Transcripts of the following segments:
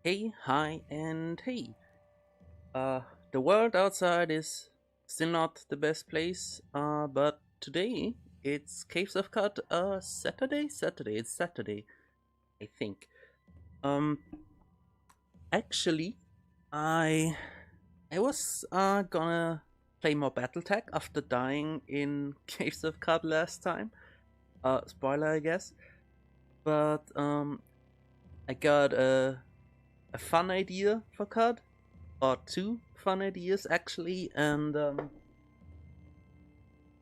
Hey, hi, and hey. Uh, the world outside is still not the best place, but today it's Caves of Cut, Saturday? It's Saturday, I think. Um, actually, I I was gonna play more BattleTech after dying in Caves of Cut last time. Spoiler, I guess. But, I got a fun idea for CUD, or two fun ideas actually, and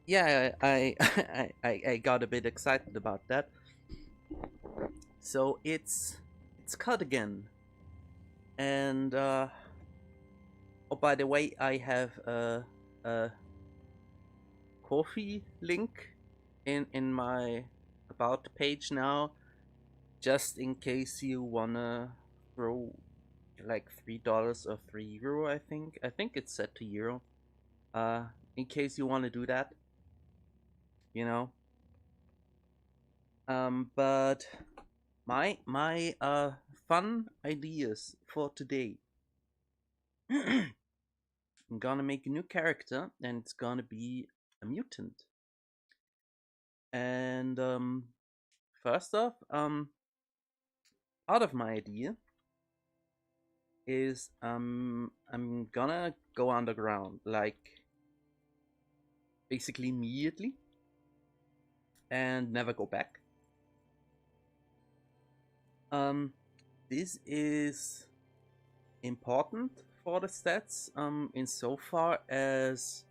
yeah, I got a bit excited about that. So it's cut again, and oh, by the way, I have a coffee link in my about page now, just in case you wanna throw like $3 or €3. I think it's set to euro. In case you want to do that, you know. But my fun ideas for today. I'm gonna make a new character, and it's gonna be a mutant. And first off, part of my idea is I'm gonna go underground, like basically immediately, and never go back. Um, this is important for the stats, insofar as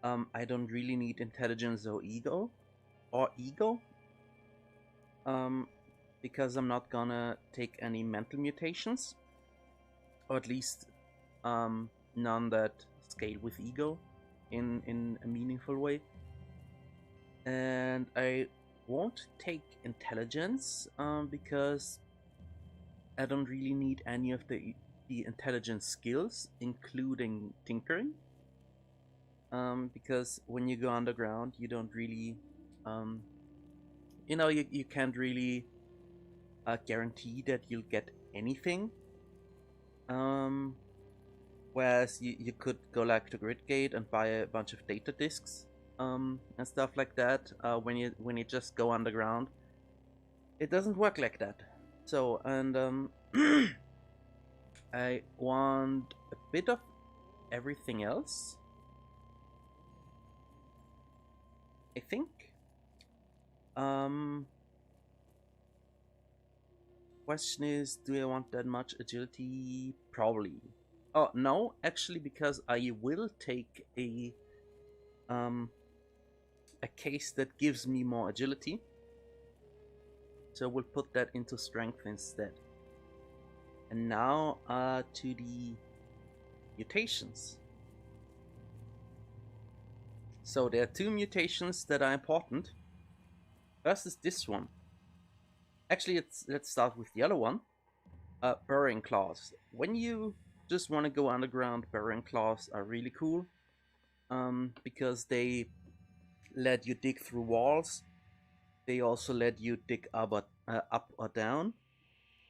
I don't really need intelligence or ego, um, because I'm not gonna take any mental mutations, or at least none that scale with ego in a meaningful way. And I won't take intelligence, because I don't really need any of the intelligence skills, including tinkering. Because when you go underground, you don't really, um, you can't really guarantee that you'll get anything. Um, Whereas you could go like to Gridgate and buy a bunch of data disks, and stuff like that. When you just go underground, it doesn't work like that. So, and I want a bit of everything else, I think. Um, Question is, do I want that much agility? Probably. Oh no, actually, because I will take um a case that gives me more agility, so we'll put that into strength instead. And now to the mutations. So there are two mutations that are important. First is this one. Actually, let's start with the other one. Burrowing claws. When you just want to go underground, burrowing claws are really cool, because they let you dig through walls. They also let you dig up or down,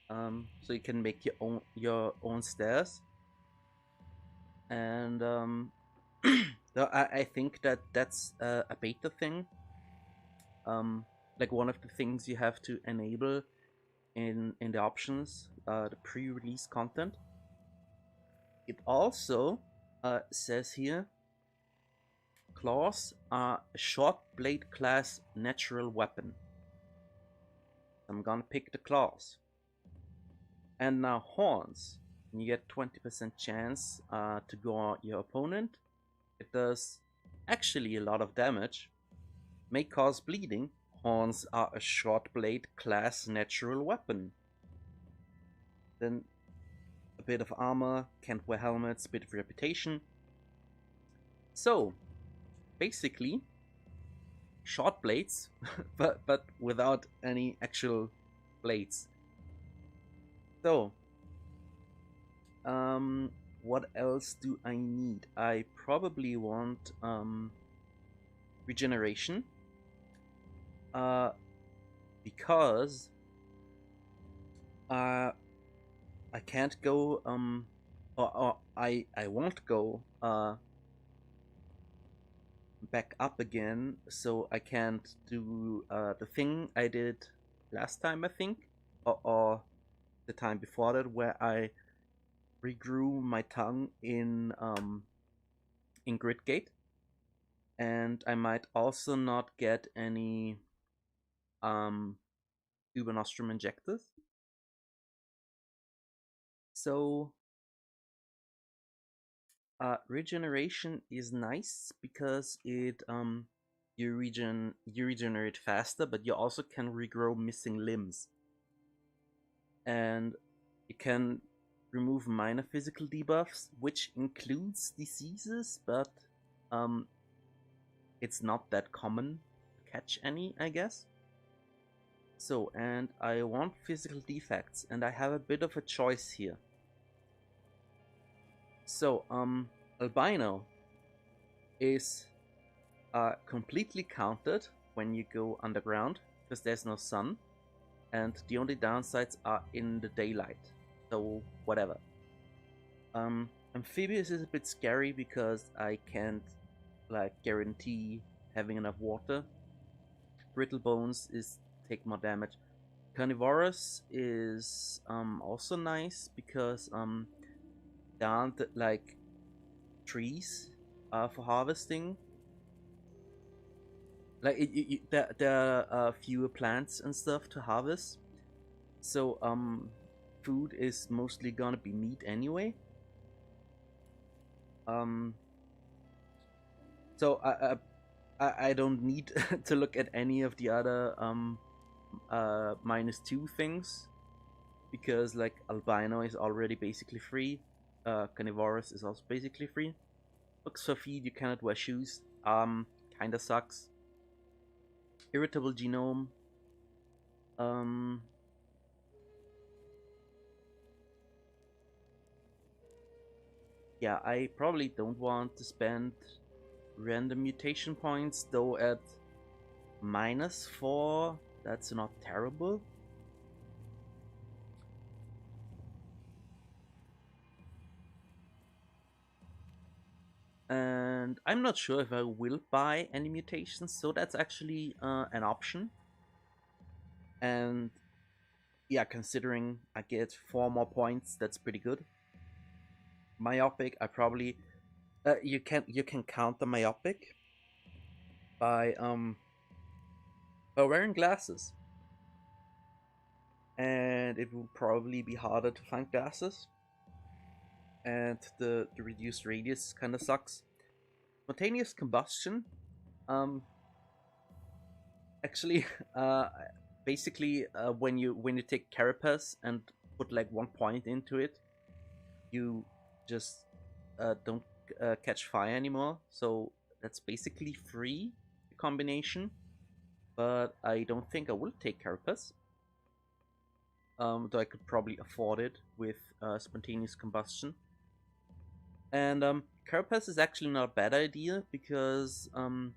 so you can make your own stairs. And I think that's a beta thing. Like one of the things you have to enable in the options, the pre-release content. It also says here, claws are a short blade class natural weapon. I'm gonna pick the claws. And now horns. You get 20% chance to go your opponent. It does actually a lot of damage. May cause bleeding. Horns are a short blade class natural weapon. Then a bit of armor, can't wear helmets, bit of reputation. So basically, short blades, but without any actual blades. So, what else do I need? I probably want regeneration, uh, because uh, I can't go or I won't go back up again, so I can't do the thing I did last time, I think, or the time before that, where I regrew my tongue in Gridgate, and I might also not get any Übernostrum injectors. So regeneration is nice because it you regenerate faster, but you also can regrow missing limbs, and you can remove minor physical debuffs, which includes diseases, but um, it's not that common to catch any, I guess. So, and I want physical defects, and I have a bit of a choice here. So, albino is completely counted when you go underground because there's no sun, and the only downsides are in the daylight. So, whatever. Amphibious is a bit scary because I can't like guarantee having enough water. Brittle bones is take more damage. Carnivorous is also nice because there aren't like trees for harvesting. Like there are fewer plants and stuff to harvest, so food is mostly gonna be meat anyway. Um, so I don't need to look at any of the other -2 things because like albino is already basically free. Carnivorous is also basically free. Looks for feed, you cannot wear shoes. Kinda sucks. Irritable genome. Um, yeah, I probably don't want to spend random mutation points, though at -4, that's not terrible. And I'm not sure if I will buy any mutations, so that's actually an option. And yeah, considering I get 4 more points, that's pretty good. Myopic, I probably you can count the myopic by wearing glasses, and it will probably be harder to find glasses, and the reduced radius kind of sucks. Spontaneous combustion, um, actually, uh, basically, when you take carapace and put like 1 point into it, you just don't catch fire anymore. So that's basically free combination, but I don't think I will take carapace. Though I could probably afford it with spontaneous combustion. And carapace is actually not a bad idea because oh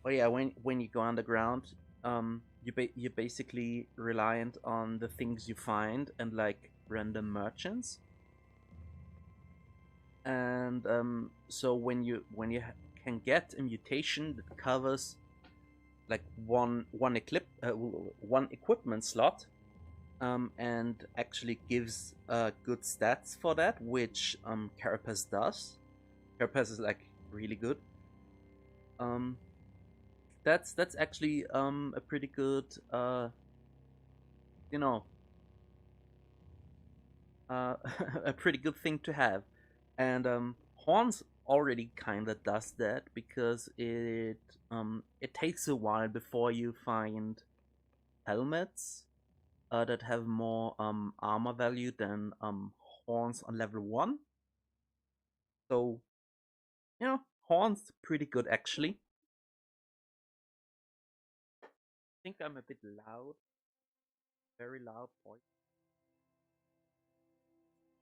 yeah, when you go underground, you're basically reliant on the things you find and like random merchants. And so when you can get a mutation that covers like one equipment slot, and actually gives good stats for that, which Carapace does. Carapace is like really good. Um, that's actually a pretty good you know a pretty good thing to have, and Horns already kind of does that because it takes a while before you find helmets that have more armor value than Horns on level 1. So Horns pretty good actually. I think I'm a bit loud, very loud voice,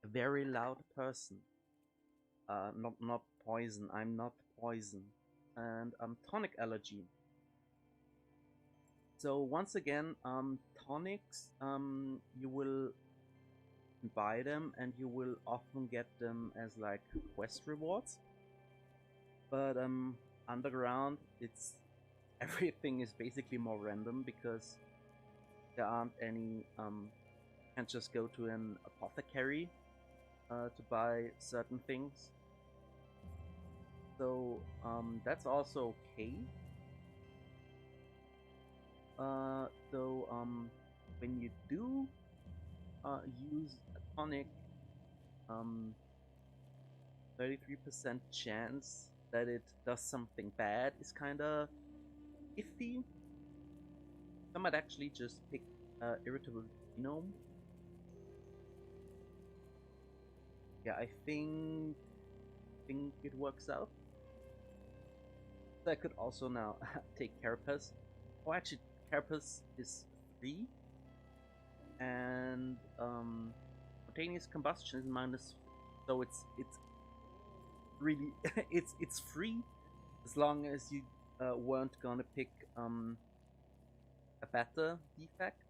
a very loud person. Not poison. I'm not poison, and tonic allergy. So once again, tonics, you will can buy them, and you will often get them as like quest rewards. But underground, it's everything is basically more random because there aren't any. You can't just go to an apothecary to buy certain things. So that's also okay. Though when you do use a tonic, 33% chance that it does something bad is kind of iffy. I might actually just pick irritable genome. Yeah, I think it works out. So I could also now take Carapace. Oh, actually, Carapace is 3, and spontaneous combustion is minus. So it's really it's free as long as you weren't gonna pick a better defect,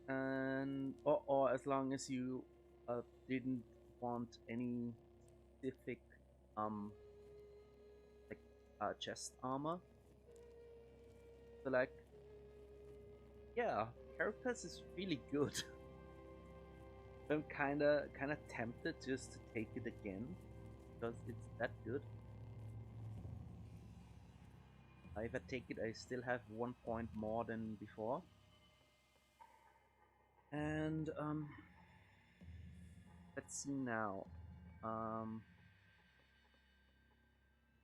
and or as long as you didn't want any specific um like chest armor. So like, yeah, Carapace is really good. I'm kinda tempted just to take it again because it's that good. If I take it, I still have 1 point more than before. And let's see now.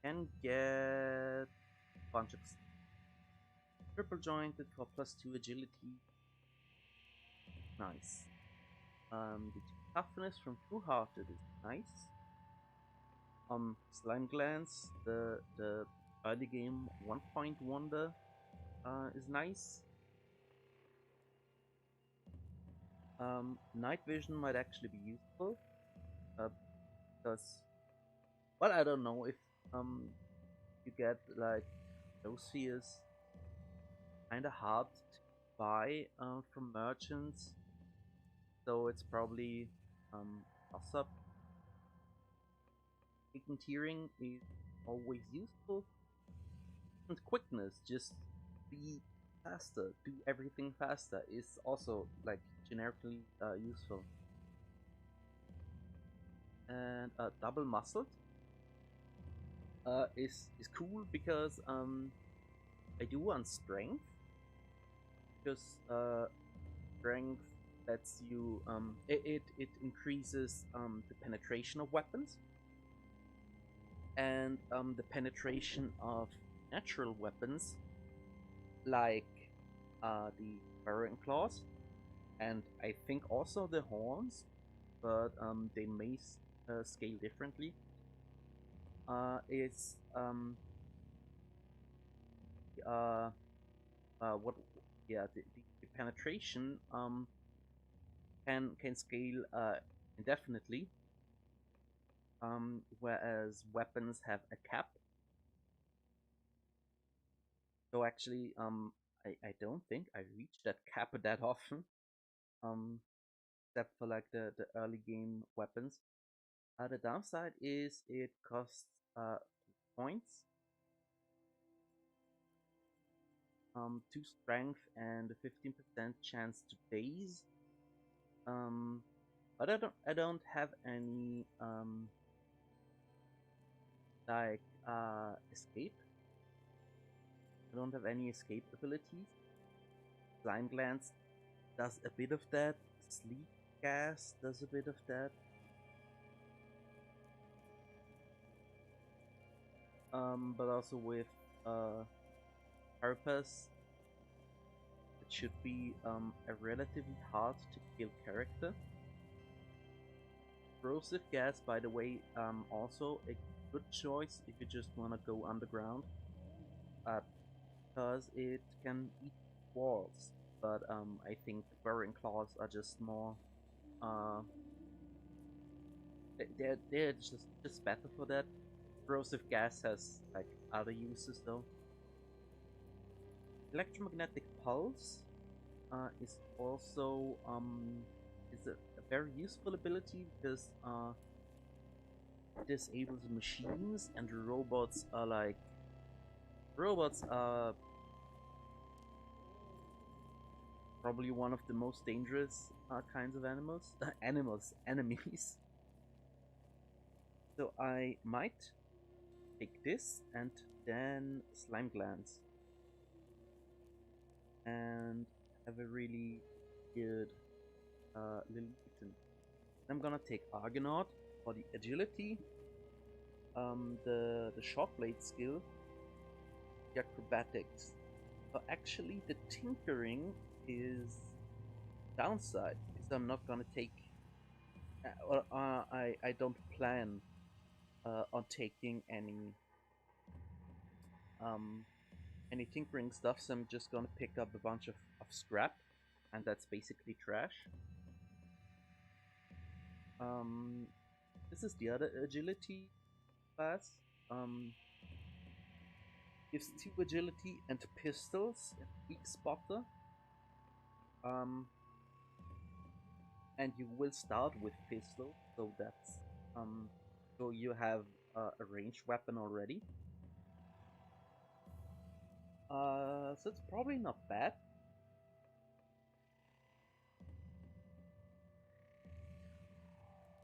Can get a bunch of triple jointed for +2 agility. Nice. The toughness from True Hearted is nice. Slime Glance, the early game 1-point wonder is nice. Night vision might actually be useful because, well, I don't know if you get like those spheres kind of hard to buy from merchants, so it's probably toss up. Taking tearing is always useful, and quickness, just be faster, do everything faster, is also like generically useful. And double muscled is cool because I do want strength, because strength lets you it increases the penetration of weapons, and the penetration of natural weapons like the burrowing claws, and I think also the horns, but they may scale differently. Is uh, what yeah the penetration can scale indefinitely, whereas weapons have a cap. So actually, I don't think I reached that cap that often, um, except for like the early game weapons. The downside is it costs points, 2 strength, and a 15% chance to daze. Um, but I don't have any like escape. I don't have any escape abilities. Slime Glance does a bit of that. Sleep Gas does a bit of that. But also with Purpose, it should be a relatively hard to kill character. Corrosive Gas, by the way, also a good choice if you just want to go underground, because it can eat walls. But I think Burrowing Claws are just more. Uh, they're just better for that. Corrosive Gas has like other uses though. Electromagnetic Pulse is also is very useful ability because it disables machines, and robots are probably one of the most dangerous kinds of animals. Enemies. So I might take this and then slime glands and have a really good little mutant. I'm gonna take Argonaut for the agility, the short blade skill, the acrobatics. But actually, the tinkering is downside because I'm not gonna take. I don't plan on taking um any tinkering stuff, so I'm just gonna pick up a bunch of scrap, and that's basically trash. Um, this is the other agility class. Um, gives 2 agility and pistols and weak spotter. Um, and you will start with pistol, so that's so you have a ranged weapon already. So it's probably not bad.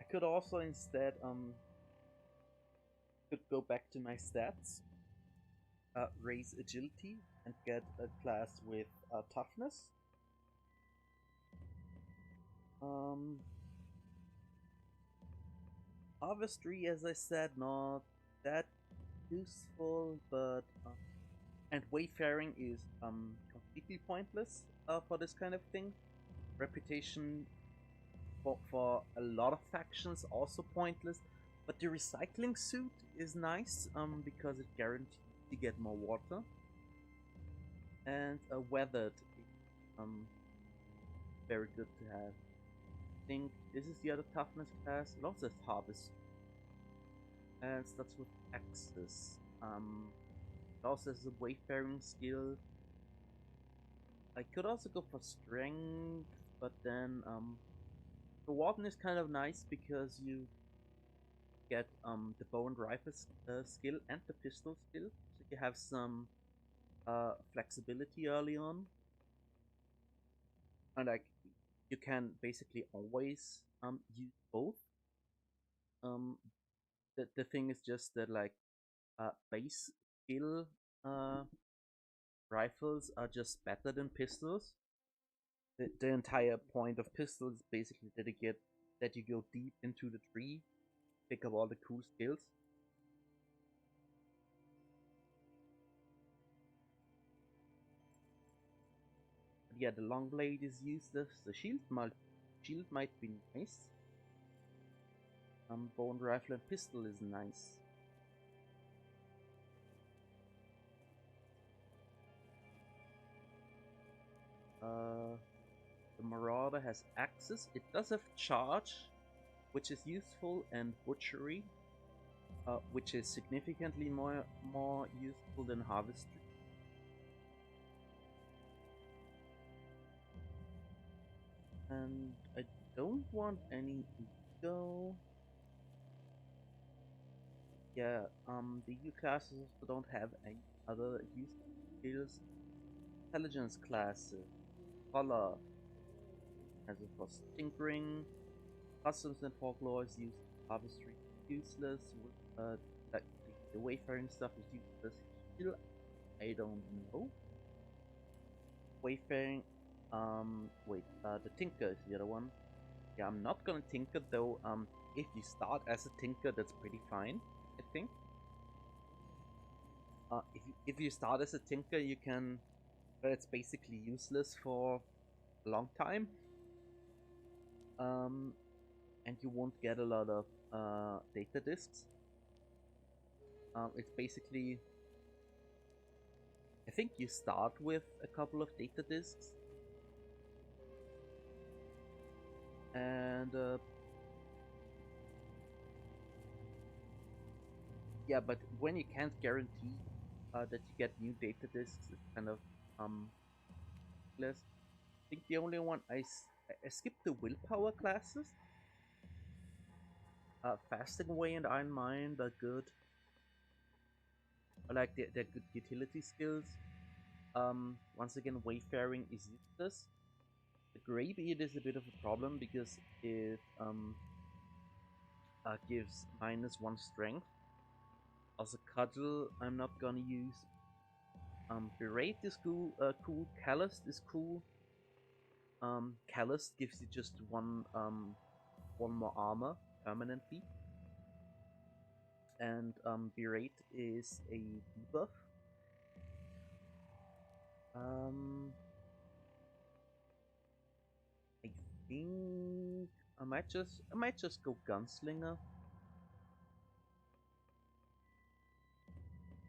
I could also instead could go back to my stats, raise agility, and get a class with toughness. Um, Harvestry, as I said, not that useful, but and wayfaring is completely pointless for this kind of thing. Reputation for a lot of factions also pointless, but the recycling suit is nice because it guarantees you get more water, and weathered is very good to have. I think this is the other toughness class. It also has harvest and starts with axes. It also has a wayfaring skill. I could also go for strength, but then the warden is kind of nice because you get the bow and rifle skill and the pistol skill, so you have some flexibility early on, and like you can basically always use both. Um, the thing is just that like base skill uh, rifles are just better than pistols. The entire point of pistols is basically that you go deep into the tree, pick up all the cool skills. But yeah, the long blade is useless. The shield might be nice. Bone rifle and pistol is nice. The Marauder has axes. It does have charge, which is useful, and butchery, which is significantly more useful than harvestry. And I don't want any ego. Yeah, the EU classes also don't have any other useful skills. Intelligence classes, color, as it was tinkering, customs and folklore is used, harvestry useless, like the wayfaring stuff is useless. Still, I don't know. Wayfaring, wait, the tinker is the other one. Yeah, I'm not gonna tinker though. If you start as a tinker, that's pretty fine, I think. If you start as a tinker, you can, but it's basically useless for a long time. Um, and you won't get a lot of data disks. It's basically, I think you start with a couple of data disks, and yeah, but when you can't guarantee that you get new data disks, it's kind of less. I think the only one I skipped the willpower classes. Fasting Away and Iron Mind are good. I like their good utility skills. Once again, Wayfaring is useless. The Greybeard is a bit of a problem because it gives -1 strength. Also, Cuddle, I'm not gonna use. Berate is cool. Callous is cool. Callous gives you just one more armor permanently, and Berate is a debuff. I think I might just go Gunslinger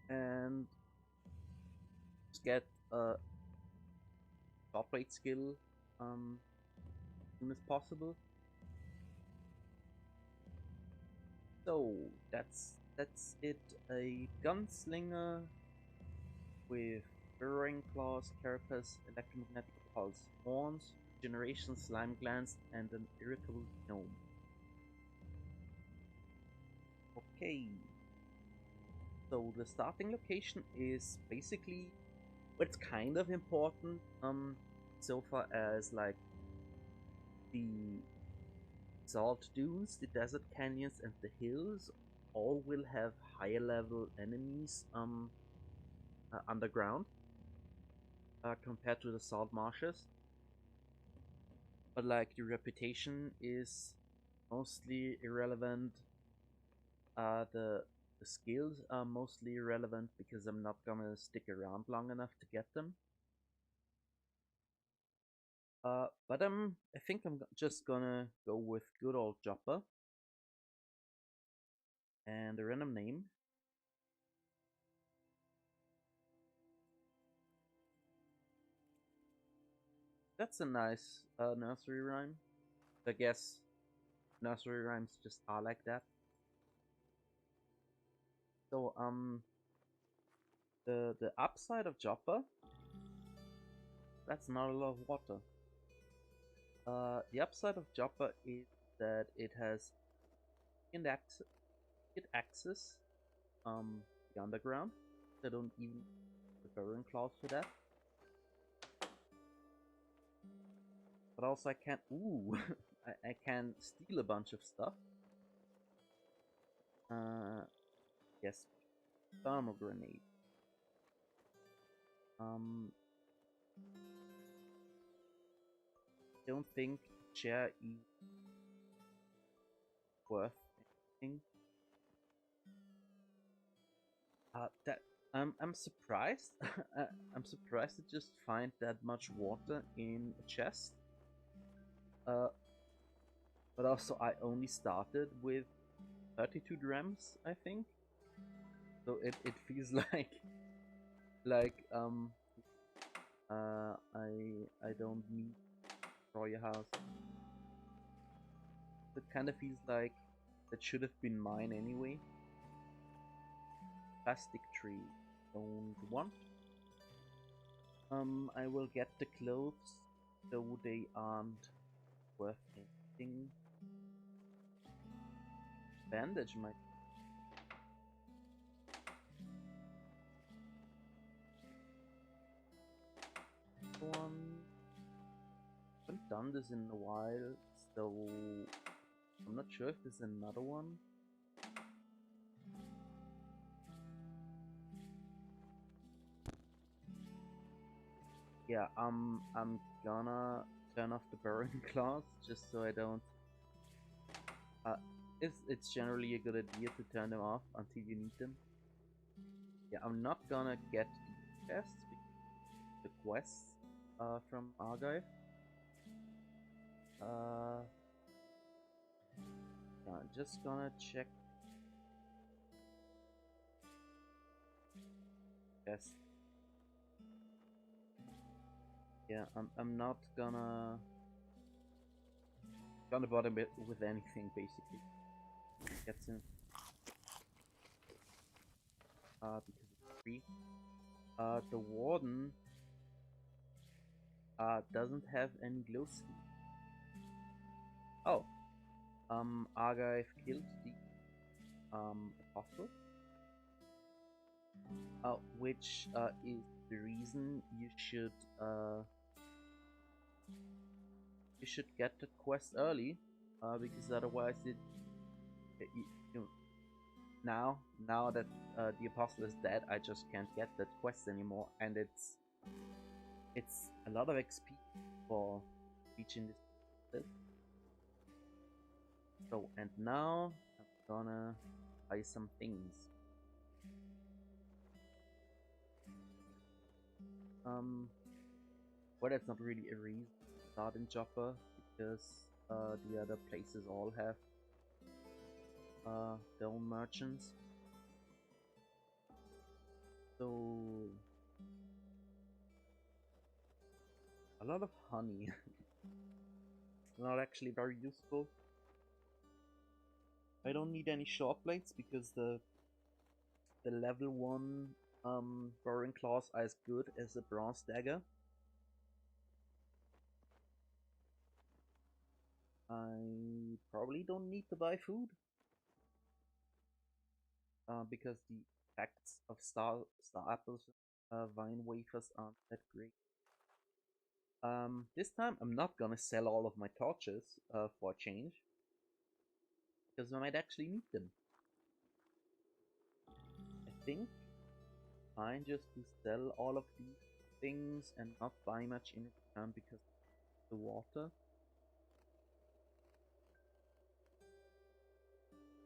and just get a top rate skill as soon as possible. So that's it. A Gunslinger with Burrowing Claws, Carapace, Electromagnetic Pulse, Horns, Generation Slime Glands, and an Irritable Gnome. Okay. So the starting location is basically, well, it's kind of important, so far as like the salt dunes, the desert canyons, and the hills all will have higher level enemies underground compared to the salt marshes. But like the reputation is mostly irrelevant. The skills are mostly irrelevant because I'm not gonna stick around long enough to get them. But I think I'm just gonna go with good old Joppa and a random name. That's a nice nursery rhyme. I guess nursery rhymes just are like that. So the upside of Joppa, that's not a lot of water. The upside of Joppa is that it has access the underground. I don't even the burrowing claws for that. But also I can I can steal a bunch of stuff. Yes, thermal grenade. Don't think chair is worth anything. That I'm surprised. I'm surprised to just find that much water in a chest. But also I only started with 32 grams, I think. So it feels like I don't need destroy your house. It kind of feels like that should have been mine anyway. Plastic tree, don't want. I will get the clothes, though they aren't worth anything. Bandage might. One. Haven't done this in a while, so I'm not sure if there's another one. Yeah, I'm gonna turn off the burrowing claws just so I don't. It's generally a good idea to turn them off until you need them. Yeah, I'm not gonna get the chests, the quests from Archive. Yeah, I'm just gonna check. Yes. Yeah, I'm not gonna bother with anything basically. Gets in. Because it's free. The warden doesn't have any glow skin. Oh, Argive killed the apostle, which is the reason you should get the quest early, because otherwise you now that the apostle is dead, I just can't get that quest anymore, and it's a lot of XP for reaching this. So, and now I'm gonna buy some things. Well, that's not really a reason to start in Joppa, because the other places all have their own merchants. So, a lot of honey. Not actually very useful. I don't need any short blades because the level 1 boring claws are as good as a bronze dagger. I probably don't need to buy food, because the effects of star apples, vine wafers aren't that great. This time I'm not gonna sell all of my torches for a change, because I might actually need them. I think fine just to sell all of these things and not buy much in return because of the water.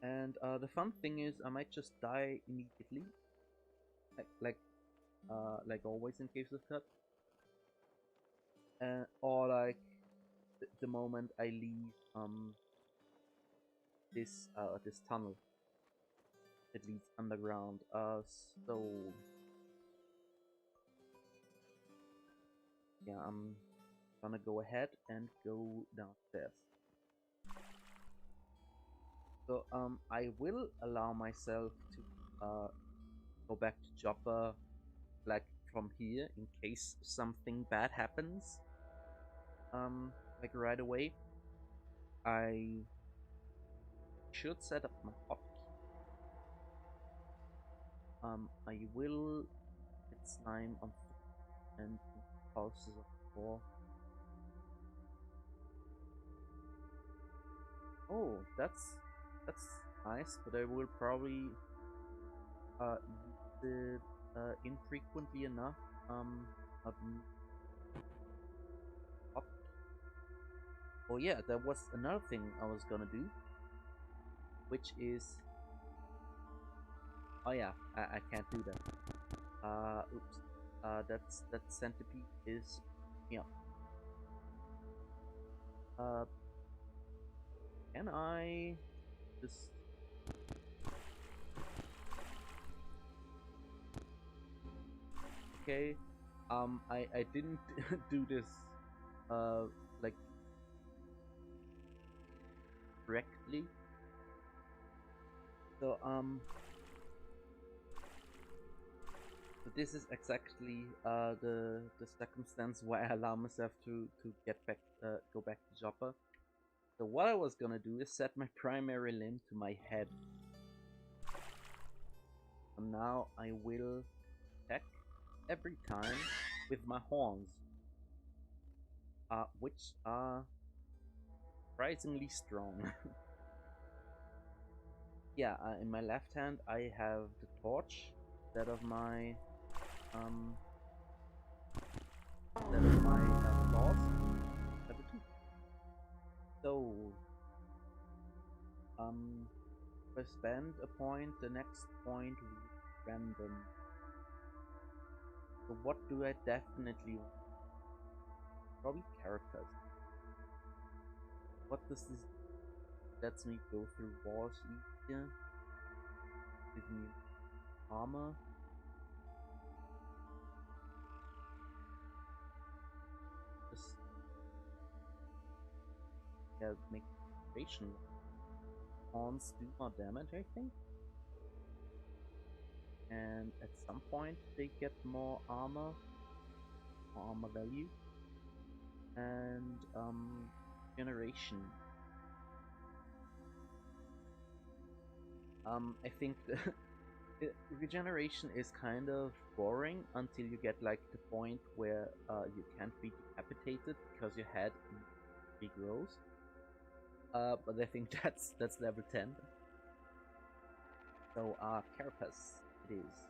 And the fun thing is, I might just die immediately, like always in caves of cut, or like the moment I leave this tunnel that leads underground. So yeah, I'm gonna go ahead and go downstairs. So I will allow myself to go back to Joppa, like from here, in case something bad happens. Like right away. I should set up my hotkey. I will get slime on foot and pulses of 4. Oh, that's nice, but I will probably use it infrequently enough. Not Oh yeah, there was another thing I was gonna do, which is, oh yeah, I can't do that. Oops. That centipede is, yeah. Uh, can I just, okay? I didn't do this, like correctly. So so this is exactly the circumstance why I allow myself to get back, go back to Joppa. So what I was gonna do is set my primary limb to my head. So now I will attack every time with my horns, which are surprisingly strong. Yeah, in my left hand I have the torch instead of my um claws. Level 2. So if I spend a point, the next point will be random. So what do I definitely want? Probably characters. What does this lets me go through walls easier? Give me armor. Just, yeah, make concentration. Horns do more damage, I think. And at some point they get more armor value. And generation. I think regeneration is kind of boring until you get like the point where you can't be decapitated because your head regrows. But I think that's level 10. So Carapace it is.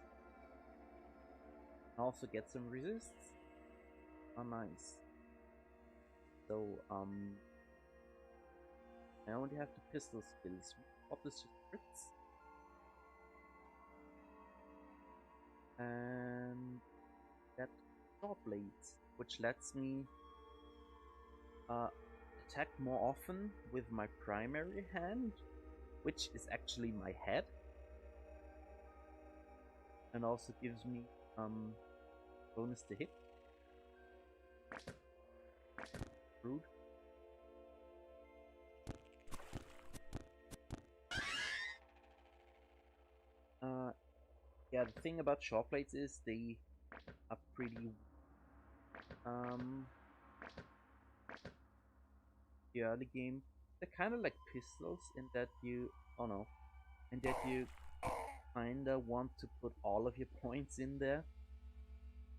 Also get some resists. Oh nice. So I only have the pistol skills. What is your crits? And get saw blades, which lets me attack more often with my primary hand, which is actually my head, and also gives me bonus to hit. Rude. Yeah, the thing about short blades is they are pretty the early game. They're kind of like pistols in that you, oh no, in that you kinda want to put all of your points in there,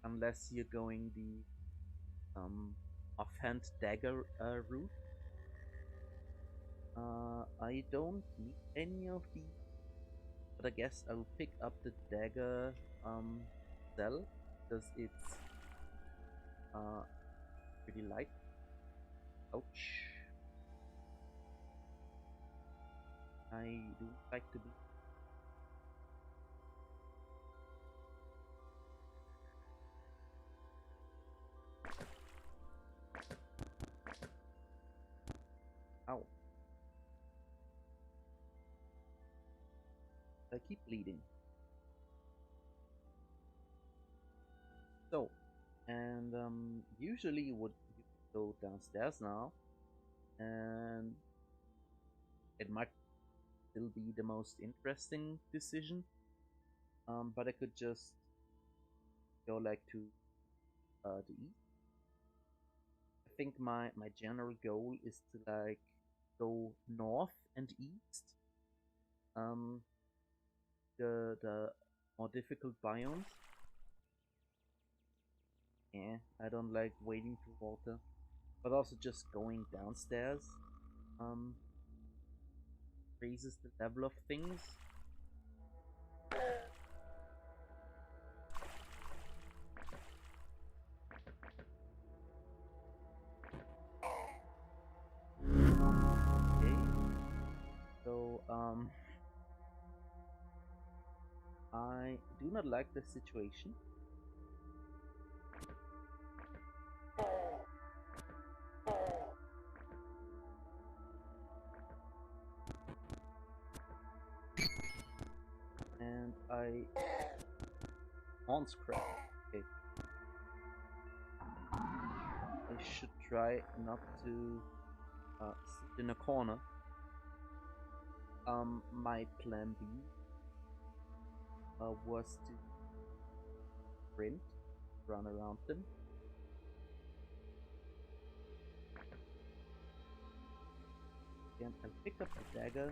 unless you're going the offhand dagger route. I don't need any of these, but I guess I'll pick up the dagger cell because it's pretty light. Ouch. I do like to be. Ow. I keep bleeding. So, and usually you would go downstairs now, and it might still be the most interesting decision. But I could just go like to the east. I think my general goal is to like go north and east. Um, the more difficult biomes. Yeah, I don't like wading through water, but also just going downstairs raises the level of things. Okay, so I do not like the situation. And I horns crap. Okay. I should try not to sit in a corner. My plan B was to sprint, run around them. Again, I'll pick up the dagger.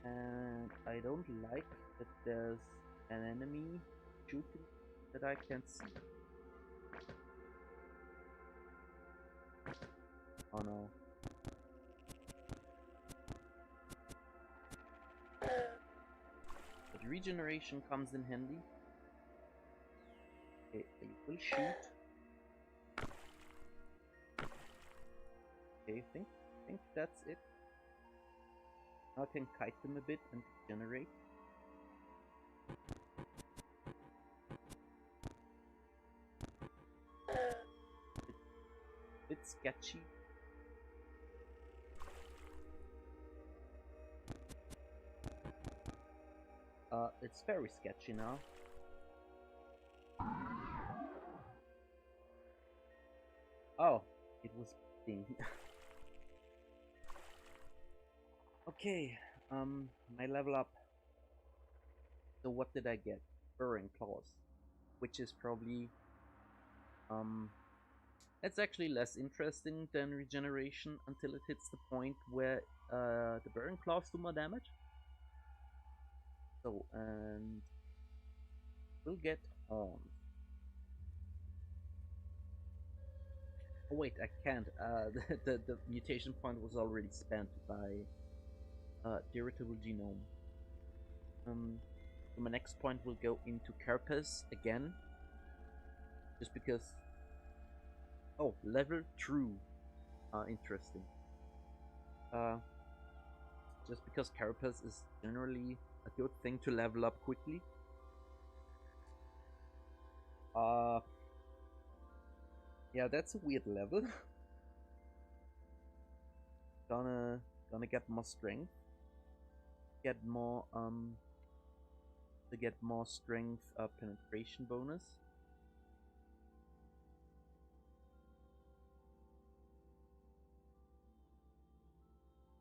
And I don't like that there's an enemy shooting that I can't see. Oh no. But regeneration comes in handy. Okay, I will shoot. Okay, think that's it. Now I can kite them a bit and regenerate. It's sketchy. It's very sketchy now. Oh, it was bleeding. Okay, my level up. So what did I get? Burrowing claws, which is probably It's actually less interesting than regeneration until it hits the point where the Burning Claws do more damage. So, and we'll get horns. Oh wait, I can't. The mutation point was already spent by the irritable genome. So my next point will go into Carapace again, just because. Oh, level true. Interesting. Uh, just because Carapace is generally a good thing to level up quickly. Yeah, that's a weird level. gonna gonna get more strength, get more to get more strength penetration bonus.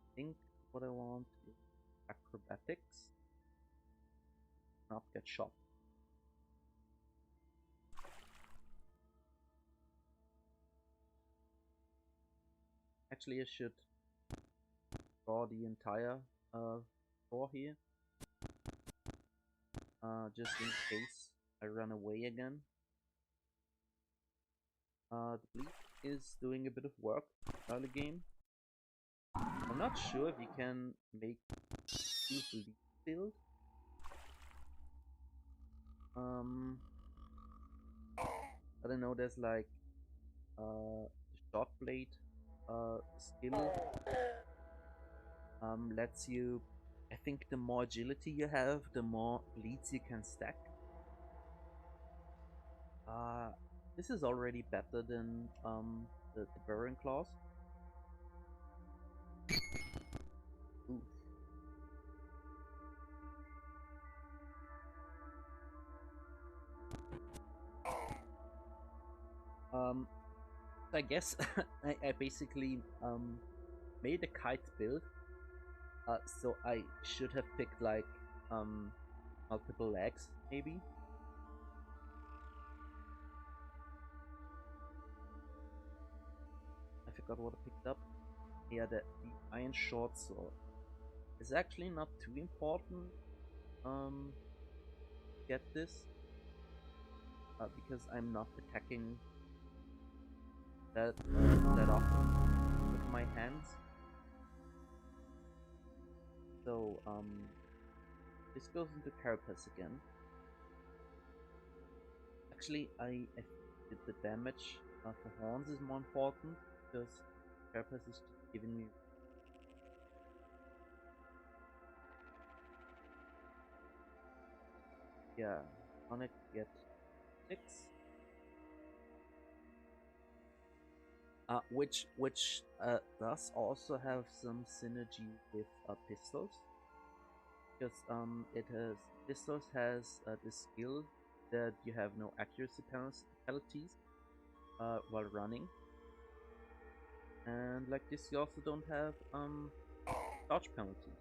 I think what I want is acrobatics, not get shot. Actually, I should draw the entire floor here, just in case I run away again. The bleed is doing a bit of work early game. I'm not sure if you can make two bleed build. I don't know. There's like short blade skill lets you. I think the more agility you have, the more bleeds you can stack. This is already better than the Burrowing Claws. Oof. So I guess I basically made a kite build. So I should have picked like multiple legs maybe. I forgot what I picked up. Yeah, the iron short sword. It's actually not too important. Get this because I'm not attacking that often with my hands. So this goes into Carapace again. Actually, I did the damage for horns is more important because Carapace is just giving me. Yeah, on it get 6. Which does also have some synergy with pistols, because it has pistols has this skill that you have no accuracy penalties while running, and like this you also don't have dodge penalties,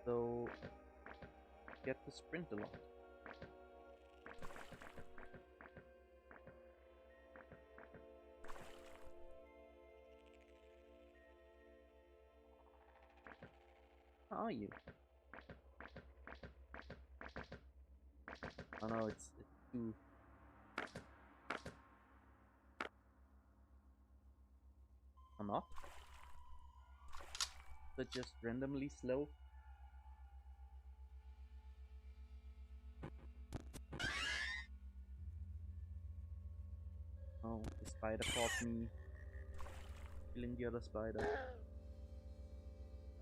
so get to sprint a lot. How are you? Oh no, it's too. Or not? They're just randomly slow. Oh, the spider caught me killing the other spider.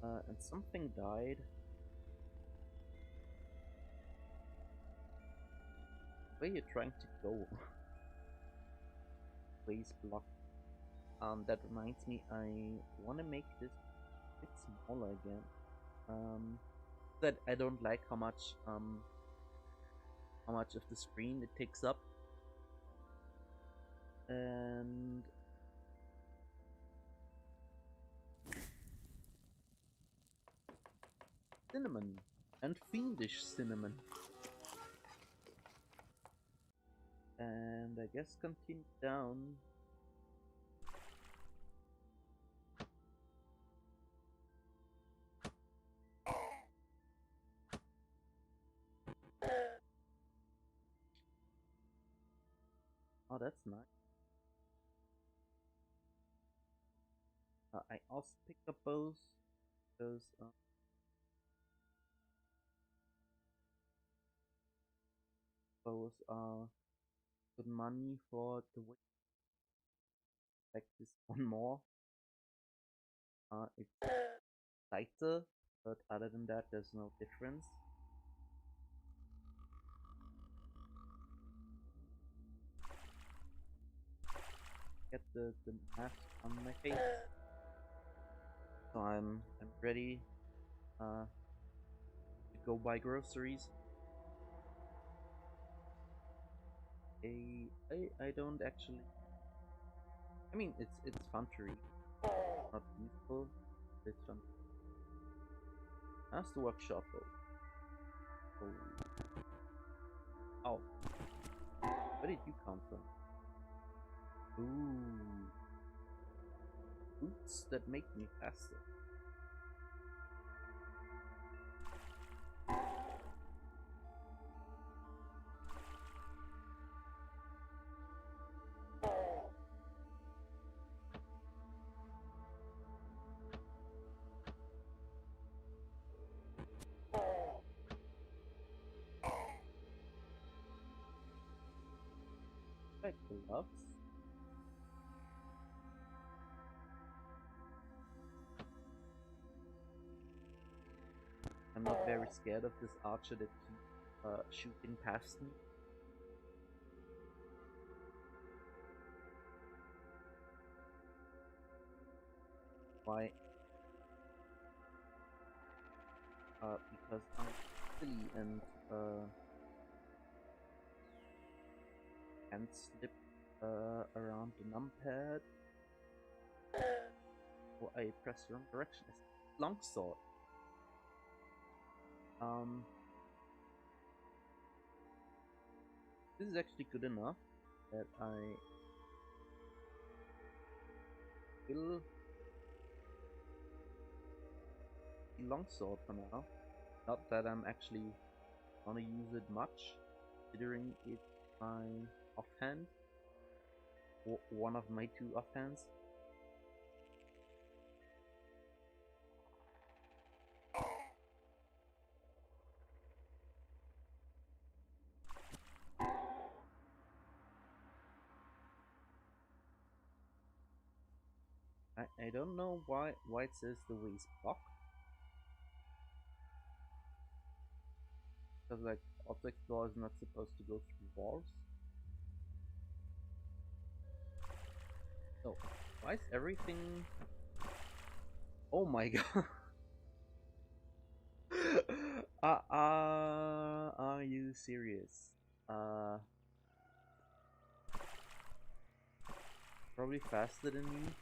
And something died. Where are you trying to go? Please block. That reminds me, I want to make this a bit smaller again. That I don't like how much of the screen it takes up. And cinnamon and fiendish cinnamon. And And I guess continue down. Oh, that's nice. I also picked up bows because bows are good money for the weight. Like this one more. It's lighter, but other than that, there's no difference. Get the mask on my face, so I'm ready to go buy groceries. I don't actually. I mean, it's fun to read, not useful. But it's fun. How's the workshop though? Oh, where did you come from? Ooh, boots that make me faster. Like gloves. I'm not very scared of this archer that keeps shooting past me. Why? Because I'm silly and can't slip around the numpad. Or I press the wrong direction. Longsword. This is actually good enough that I will longsword for now. Not that I'm actually gonna use it much, considering it's my offhand, or one of my two offhands. I don't know why it says the way is blocked. Because like Auto Explorer is not supposed to go through walls. So why is everything? Oh my god! Are you serious? Probably faster than me.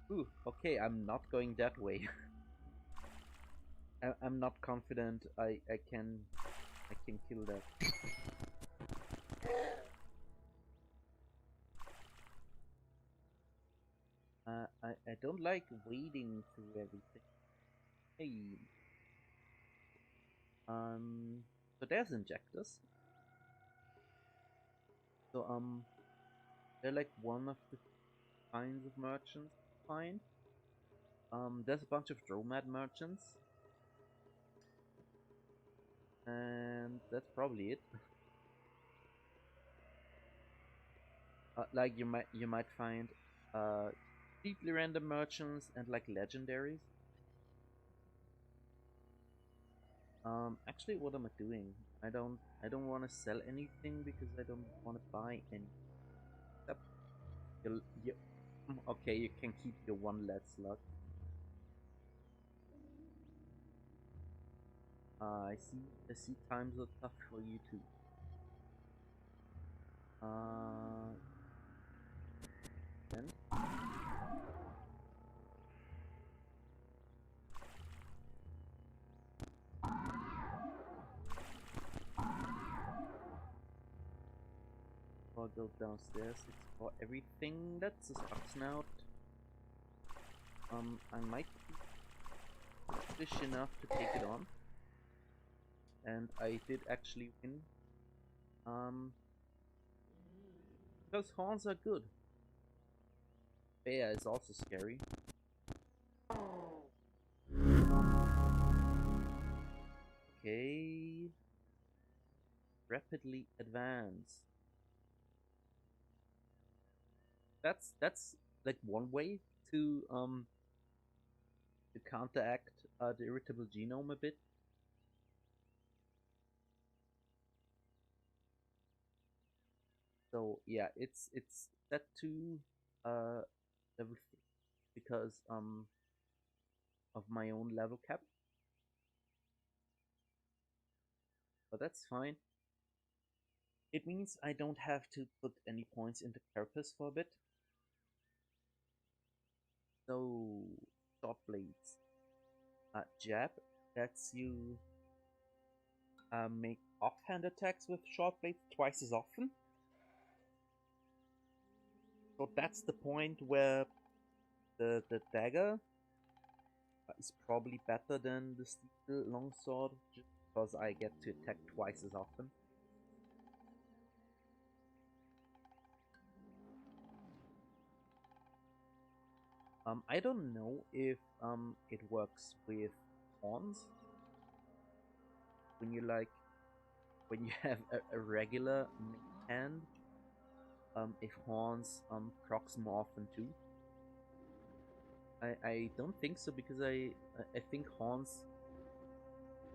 Ooh, okay, I'm not going that way. I'm not confident I can kill that. I don't like wading through everything. Hey, so there's injectors. So they're like one of the kinds of merchants to find. There's a bunch of dromad merchants, and that's probably it. Like you might find completely random merchants and like legendaries. Actually, what am I doing? I don't want to sell anything because I don't want to buy any. Yep. Okay, you can keep your one lead slot. I see times are tough for you too. And before I go downstairs, explore everything that's a snout. I might be fish enough to take it on. And I did actually win. Those horns are good. Bear is also scary. Okay. Rapidly advance. That's like one way to counteract the irritable genome a bit. So yeah, it's set to level 3 because of my own level cap. But that's fine. It means I don't have to put any points into carapace for a bit. So short blades. Jab lets you make offhand attacks with short blades twice as often. So that's the point where the dagger is probably better than the steel longsword, just because I get to attack twice as often. I don't know if it works with horns. When you have a regular hand, if horns procs more often too. I don't think so, because I think horns.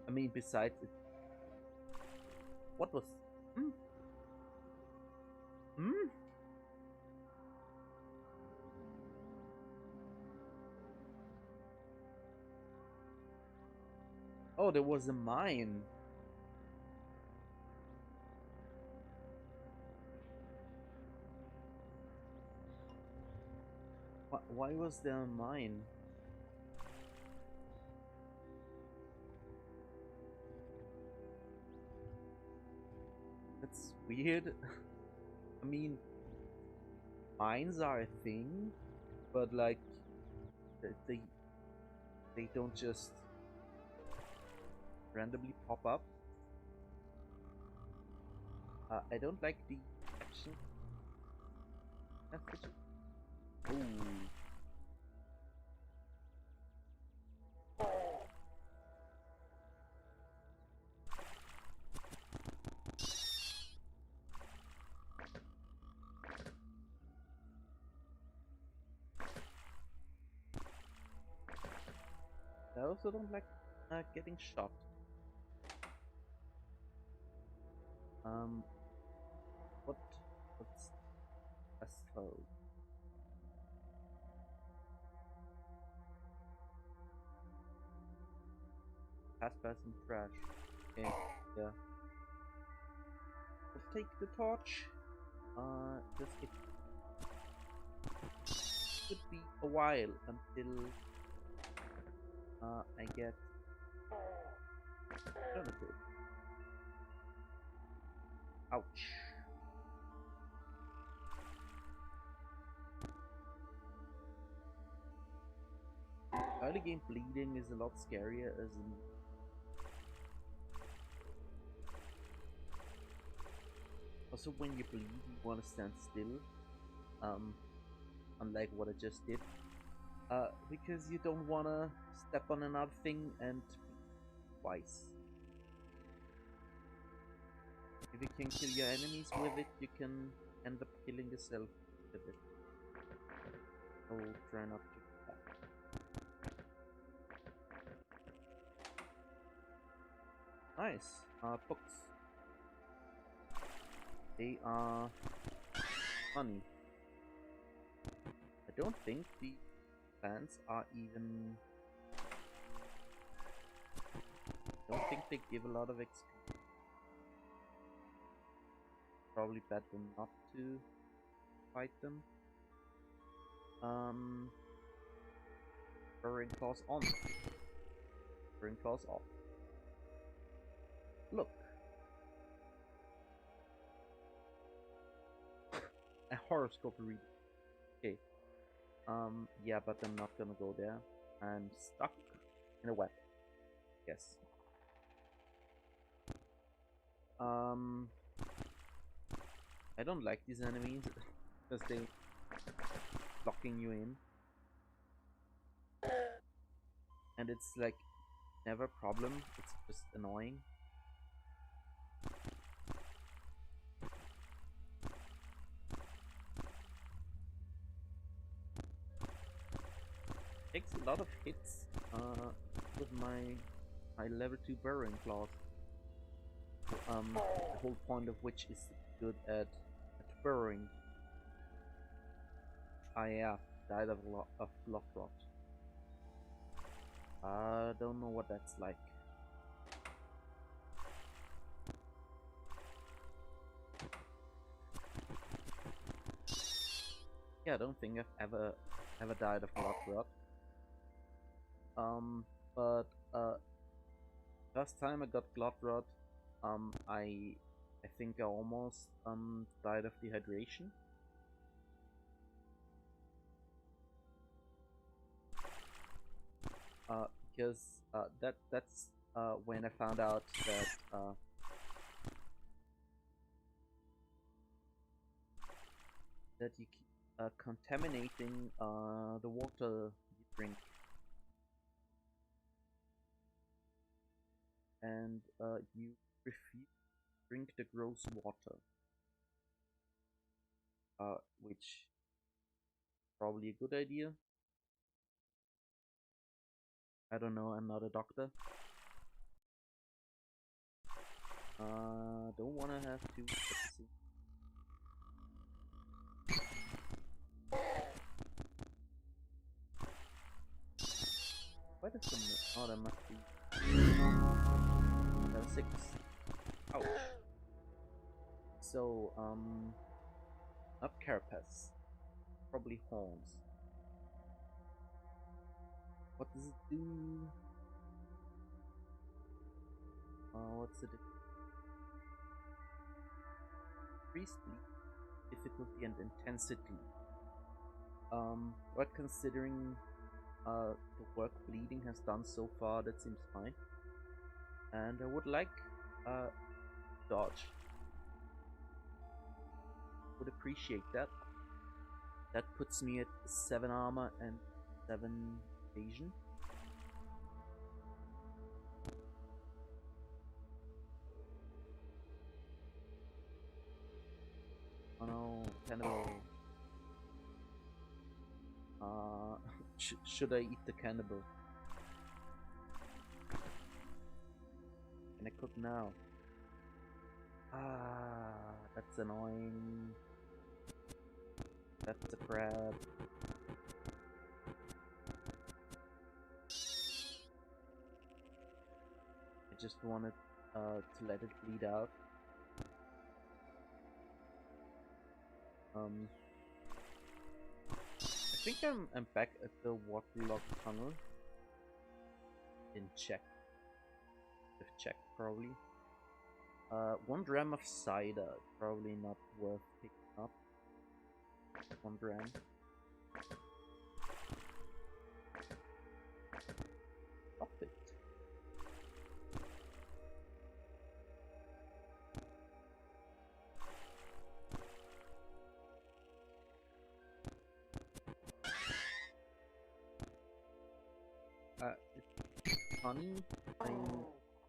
I mean, besides it, what was? Hmm? Hmm? Oh, there was a mine. Why was there a mine? That's weird. I mean, mines are a thing, but like they don't just randomly pop up. I don't like the action messages. Ooh. I also don't like getting shot. Um, what's asphalt? Pass by some trash. Okay, yeah. Let's take the torch. Just it could be a while until I get alternative. Ouch. Early game bleeding is a lot scarier as in also when you bleed you wanna stand still. Unlike what I just did. Because you don't wanna step on another thing and bleed twice. If you can kill your enemies with it, you can end up killing yourself with it. So try not to do that. Nice. Books. They are funny. I don't think the plants are even. I don't think they give a lot of XP. Probably better not to fight them. Burrowing claws on. Burrowing claws off. Look. horoscope reading. Okay. Yeah, but I'm not gonna go there. I'm stuck in a web. Yes. I don't like these enemies because they locking you in, and it's like never a problem. It's just annoying. Takes a lot of hits with my level 2 burrowing claws. The whole point of which is good at burrowing. Ah yeah, died of blood rot. I don't know what that's like. Yeah, I don't think I've ever died of blood rot. But last time I got blood rot, I think I almost died of dehydration. Because that's when I found out that you keep contaminating the water you drink, and you refuse to drink the gross water, which probably a good idea. I don't know. I'm not a doctor. Don't wanna have to. Let's see. Why does the oh, there must be level 6. Ouch. So not carapace, probably horns. What does it do? What's the increased difficulty and intensity? But considering the work bleeding has done so far, that seems fine. And I would like dodge. Would appreciate that. That puts me at 7 armor and 7 evasion. Oh no, cannibal. Should I eat the cannibal? Can I cook now? Ah, that's annoying. That's a crab. I just wanted to let it bleed out. I think I'm back at the waterlogged tunnel. Didn't check. I've checked probably. 1 gram of cider, probably not worth picking up. 1 gram. Stop it. It's funny. I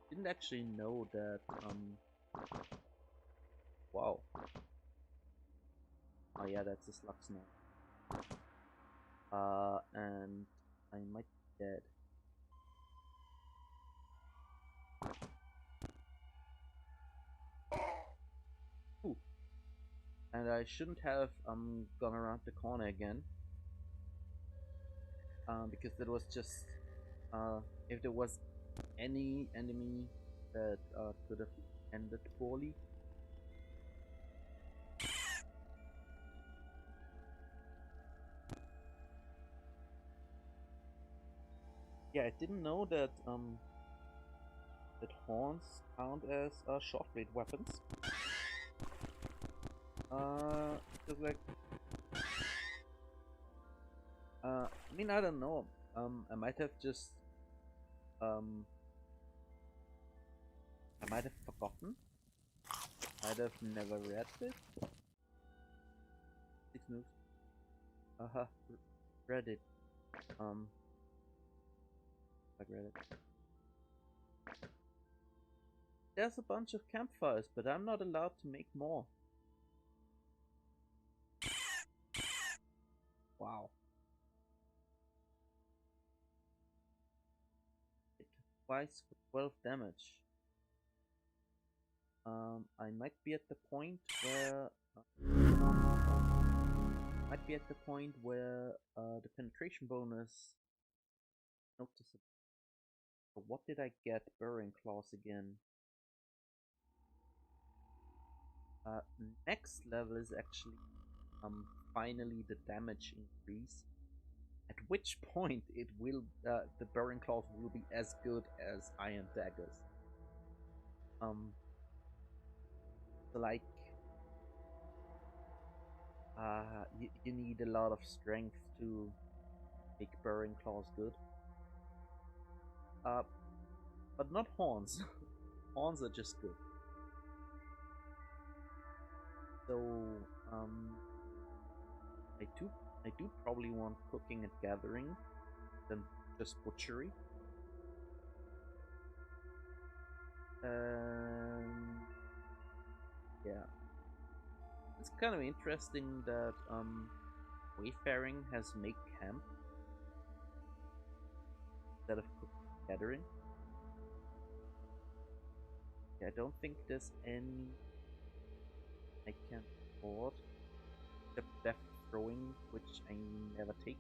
didn't actually know that. Wow. Oh yeah, that's a slug snail. And I might be dead. Ooh. And I shouldn't have gone around the corner again. Because there was just if there was any enemy that could have ended poorly. Yeah, I didn't know that that horns count as short range weapons. Because like, I mean, I don't know. I might have just, um, I might have forgotten. Might have never read it. 6 moves. Uh-huh. Read it. I read it. There's a bunch of campfires, but I'm not allowed to make more. Wow. Hit twice for 12 damage. I might be at the point where the penetration bonus noticeable. So what did I get? Burrowing claws again. Next level is actually finally the damage increase. At which point it will the burrowing claws will be as good as iron daggers. So like you need a lot of strength to make burrowing claws good. But not horns. Horns are just good. So I do probably want cooking and gathering than just butchery. Yeah. It's kind of interesting that wayfaring has make camp instead of cooking and gathering. Yeah, I don't think there's any I can afford except death throwing, which I never take.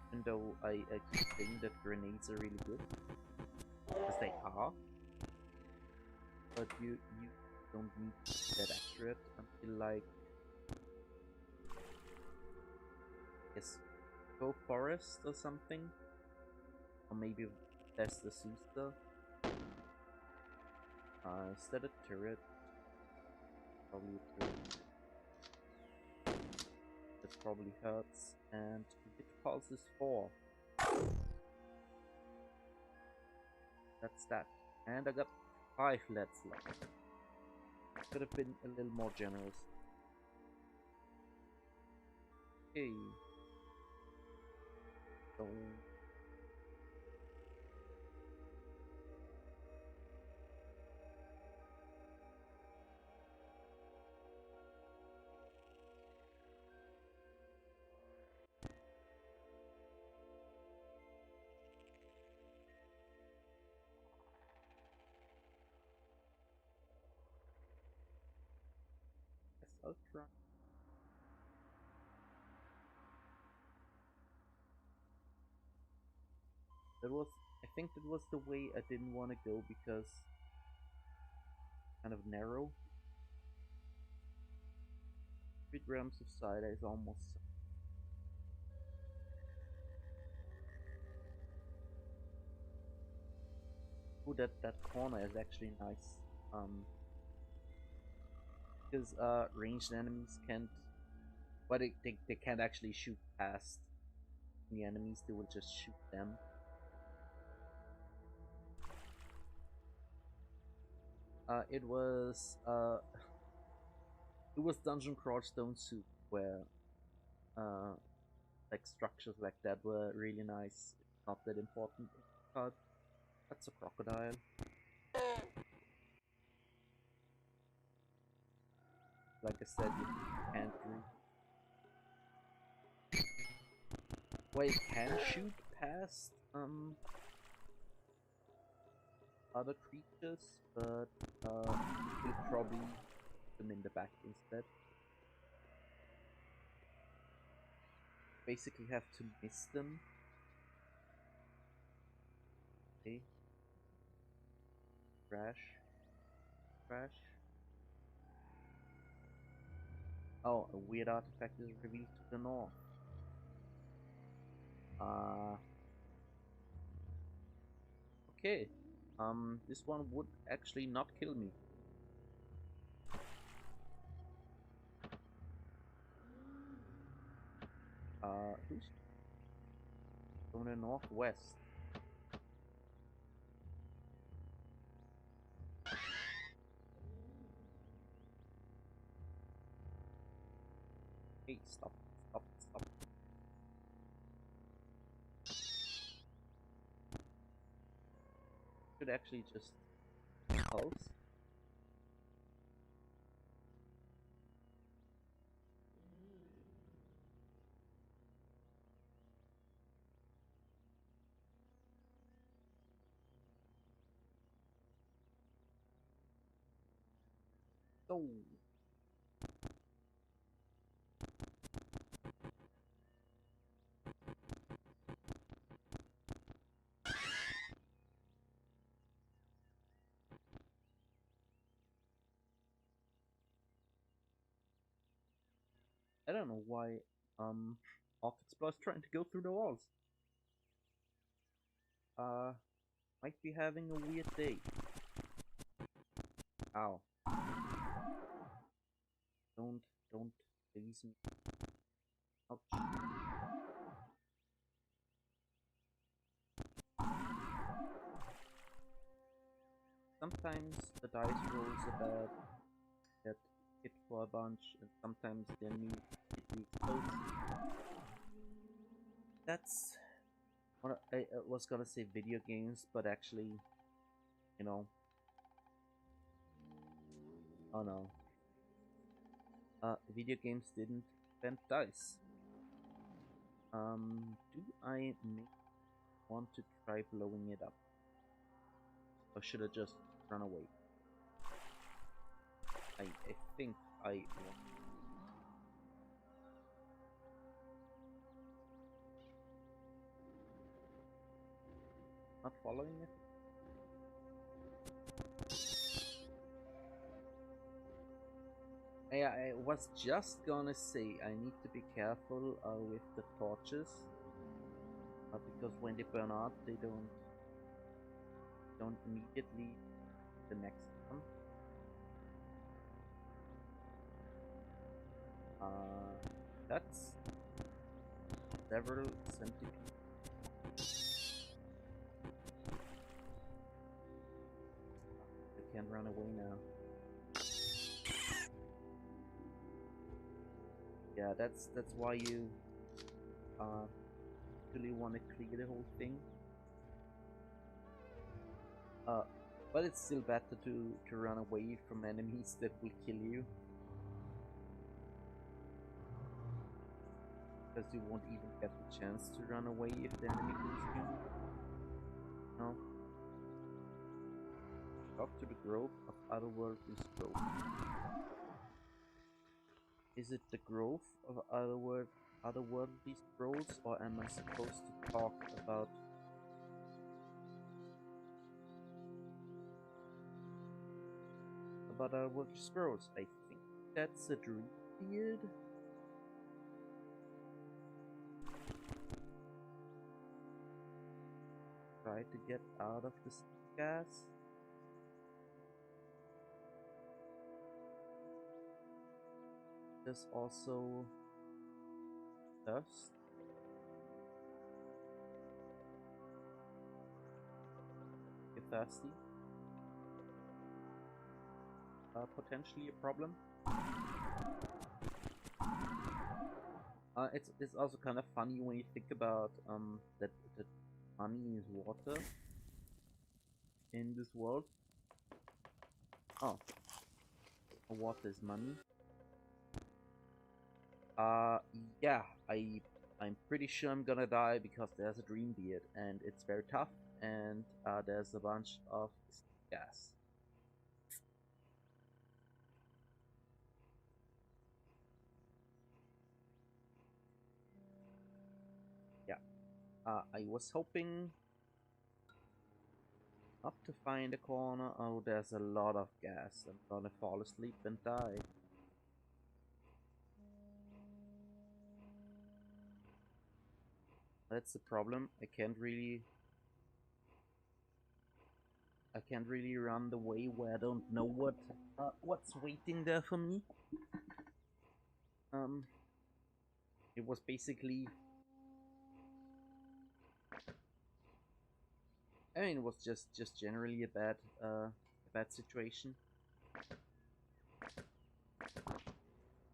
Even though I keep saying that grenades are really good. Because they are. But you don't need to be that accurate until like yes, go forest or something. Or maybe test the Suster. Is that a turret? Probably a turret. That probably hurts. And hit pulse is 4. That's that. And I got 5 lead slots. Could have been a little more generous. Okay. So yes, I'll try. I think that was the way I didn't want to go because kind of narrow. 3 grams of cider is almost. Oh, that corner is actually nice. Because ranged enemies can't, but they can't actually shoot past the enemies. They will just shoot them. It was Dungeon Crawl Stone Soup where uh like structures like that were really nice. It's not that important, but that's a crocodile. Like I said, you can't really. Well, it can shoot past other creatures, but you'll probably shoot them in the back instead. Basically, have to miss them. Okay. Crash. Crash. Oh, a weird artifact is revealed to the north. Okay. This one would actually not kill me. Who's going to northwest? Hey, stop, stop, stop. Should actually just pulse. So I don't know why Arc Explorer's trying to go through the walls. Might be having a weird day. Ow. Don't please me. Ouch. Sometimes the dice rolls are bad, get hit for a bunch, and sometimes they're immediately explode. That's what I was gonna say video games, but actually, you know, oh no. Video games didn't invent dice. Do I want to try blowing it up? Or should I just run away? I think I want. Not following it? I was just gonna say I need to be careful with the torches. Because when they burn out, they don't immediately the next one. That's several centipedes. I can't run away now. Yeah, that's why you really want to clear the whole thing. But it's still better to run away from enemies that will kill you. Because you won't even get the chance to run away if the enemy kills you. No. Talk to the grove of otherworldly scrolls. Is it the growth of otherworldly scrolls, or am I supposed to talk about otherworldly scrolls? I think that's a dream beard. Try to get out of this gas. There's also dust. You're thirsty? Potentially a problem. It's also kind of funny when you think about that money is water in this world. Oh, water is money. Yeah, I'm pretty sure I'm gonna die because there's a dream beard and it's very tough, and there's a bunch of gas. Yeah, I was hoping not to find a corner. Oh, there's a lot of gas. I'm gonna fall asleep and die. That's the problem. I can't really run the way where I don't know what's waiting there for me. It was basically I mean, it was just generally a bad situation.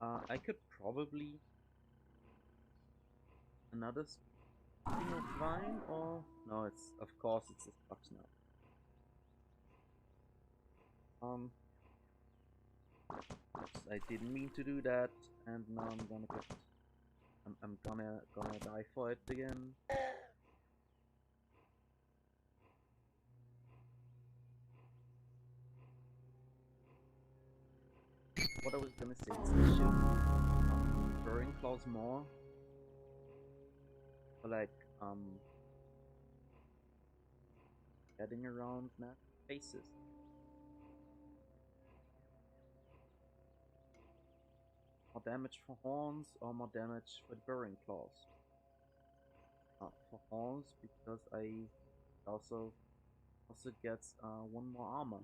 I could probably another spin of vine, or no? It's of course it's a box now. Oops, I didn't mean to do that, and now I'm gonna get. I'm gonna die for it again. What I was gonna say is I should burrowing claws more, for like getting around faces. More damage for horns or more damage for the burrowing claws. For horns because I also gets one more armor.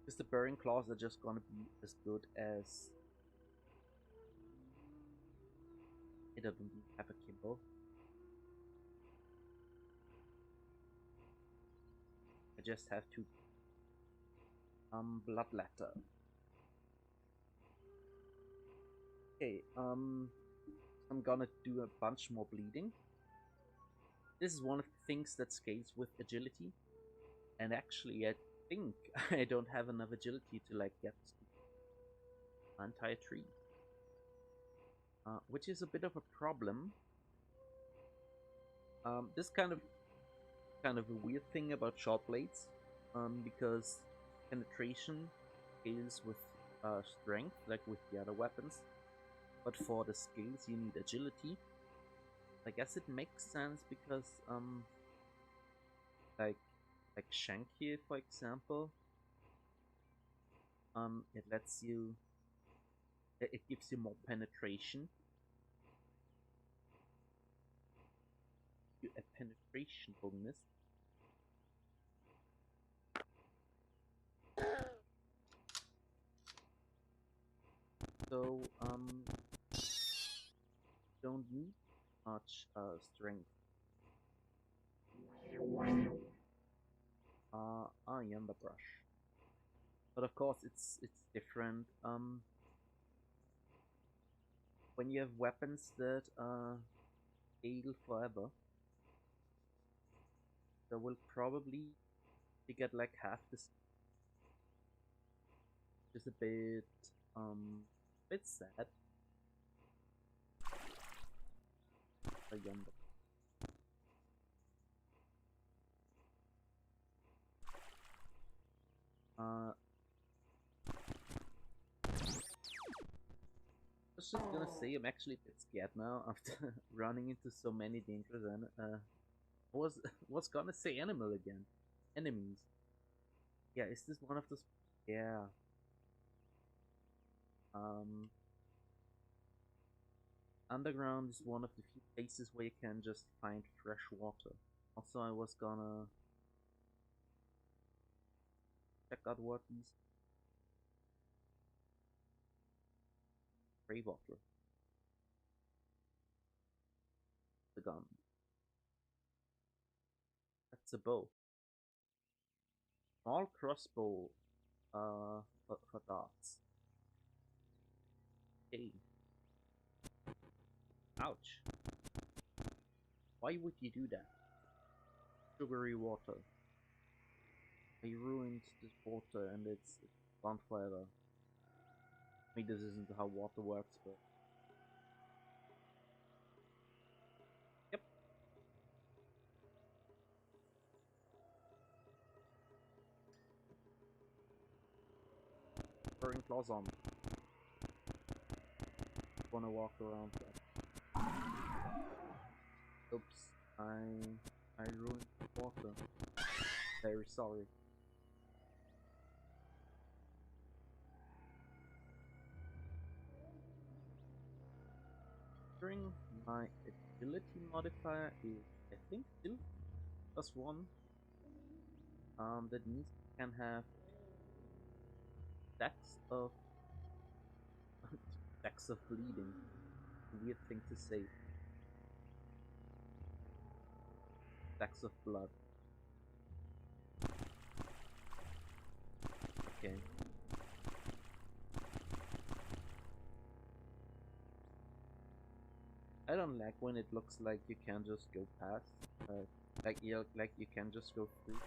Because the burrowing claws are just gonna be as good as it doesn't have a kimbo. I just have to bloodletter. Okay, I'm gonna do a bunch more bleeding. This is one of the things that scales with agility, and actually I think I don't have enough agility to like get the entire tree, which is a bit of a problem. This kind of a weird thing about short blades, because penetration scales with strength, like with the other weapons, but for the skills you need agility. I guess it makes sense because like shank here, for example, it lets you, it gives you more penetration, a penetration bonus. So don't need much strength. I am the brush, but of course it's different. When you have weapons that scale forever, there will probably you get like half this, just bit sad. I am the I was just gonna say I'm actually a bit scared now after running into so many dangers, and was gonna say animal again. Enemies. Yeah, is this one of those? Yeah. Um, Underground is one of the few places where you can just find fresh water. Also, I was gonna check out what these spray bottle. The gun. That's a bow. Small crossbow. For darts. Hey. Ouch. Why would you do that? Sugary water. I ruined this water and it's gone forever. I mean, this isn't how water works, but yep. Burning claws on. Wanna walk around that. Oops, I ruined the water. Very sorry. Considering my agility modifier is, I think, still +1. That means I can have stacks of stacks of bleeding. Weird thing to say. stacks of blood. Okay. I don't like when it looks like you can just go past. Like you can just go through.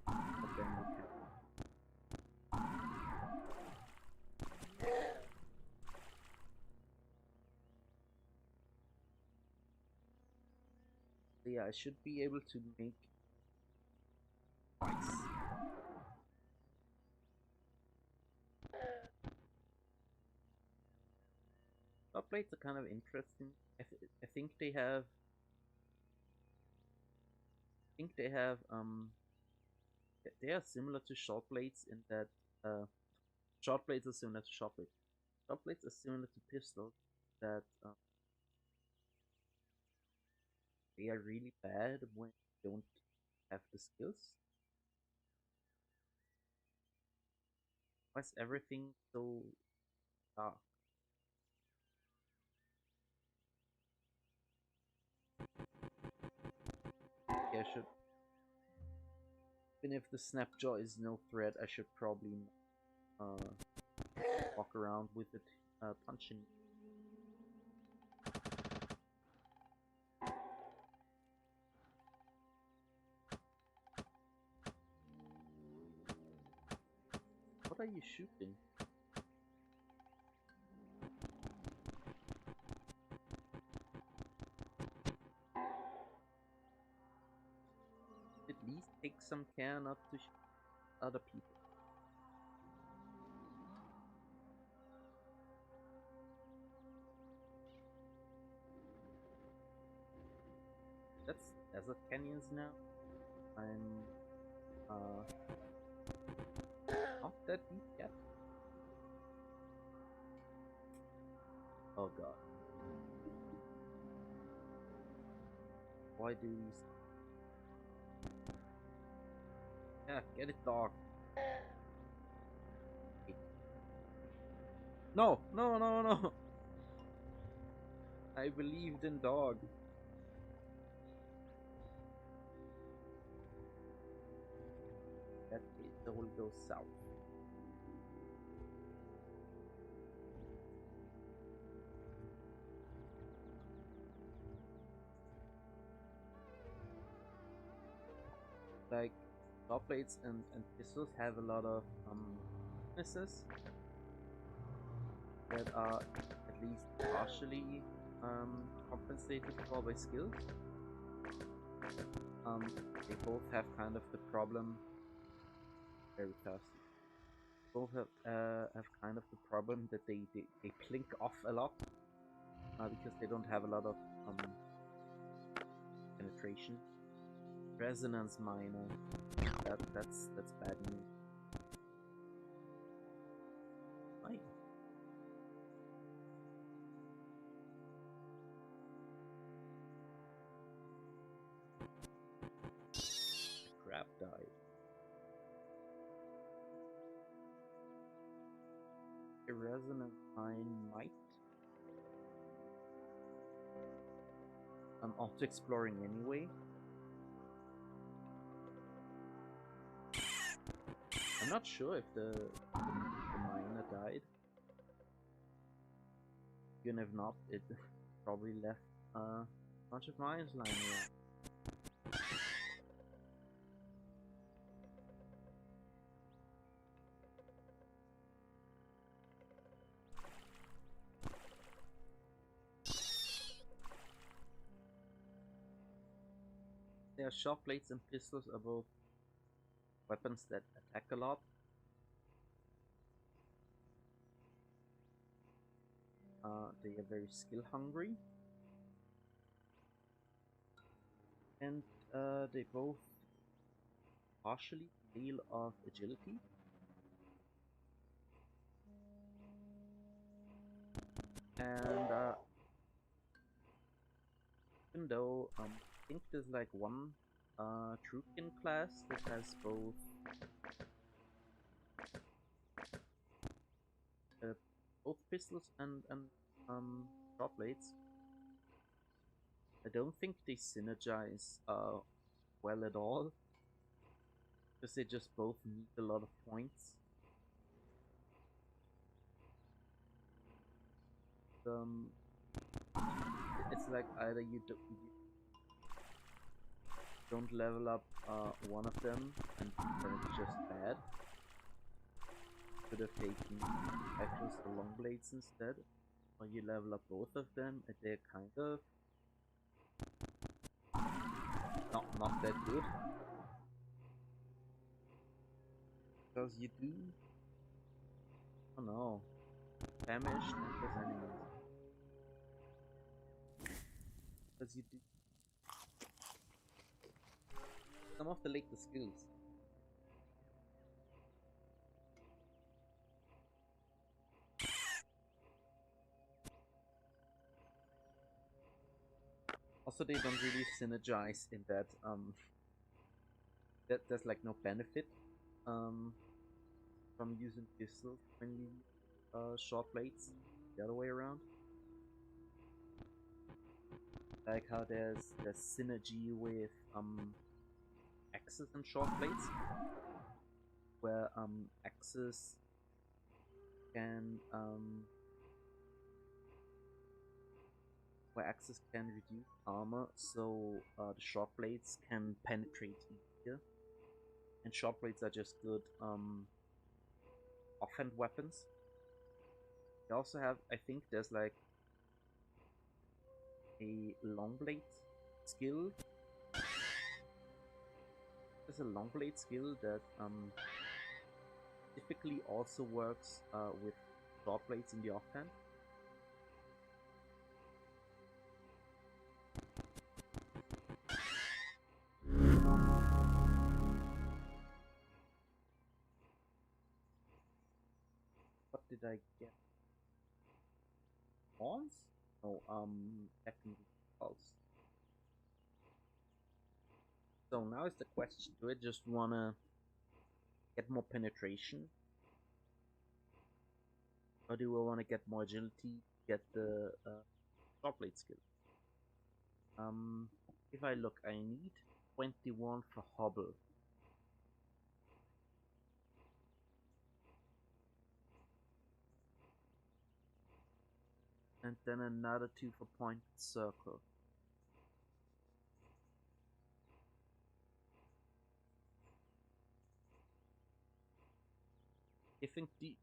But then you can't. So yeah, I should be able to make twice. Top plates are kind of interesting. I think they have. I think they have they are similar to short blades in that short blades are similar to short blades. Short blades are similar to pistols that they are really bad when you don't have the skills. Why is everything so dark? Okay, I should. Even if the snapjaw is no threat, I should probably walk around with it punching. What are you shooting? At least take some care not to shoot other people. That's desert canyons now. I'm not that deep yet. Oh god. Why do these? Yeah, get it, dog. No, no, no, no. I believed in dog. That it will go south. Like top plates and pistols have a lot of weaknesses that are at least partially compensated for by skills. They both have kind of the problem. Very thirsty. Both have kind of the problem that they plink off a lot because they don't have a lot of penetration. Resonance minor. That's bad news. Fine. The crab died. A resonance mine might. I'm auto exploring anyway. I'm not sure if the miner died. Even if not, it probably left a bunch of mines lying around. Their short blades and pistols are both weapons that attack a lot. They are very skill hungry. And they both partially fail of agility. And even though I think there's like one Trukin class that has both pistols and short blades. I don't think they synergize well at all, because they just both need a lot of points. Um, it's like either you don't level up one of them, and then it's just bad. Could have taken Echoes the long blades instead, or you level up both of them, and they're kind of not that good. Because you do, I don't know, damage endless enemies. Because you do some of the later skills. Also, they don't really synergize in that that there's like no benefit from using pistols when you short blades. The other way around. Like how there's synergy with axes and short blades, where axes can reduce armor, so the short blades can penetrate easier. And short blades are just good offhand weapons. They also have, I think there's like a long blade skill. There's a long blade skill that typically also works with short blades in the offhand. What did I get? Horns? No, technically pulse. So now is the question, do I just wanna get more penetration? Or do I wanna get more agility, get the short blade skill? If I look, I need 21 for hobble. And then another 2 for point circle. I think the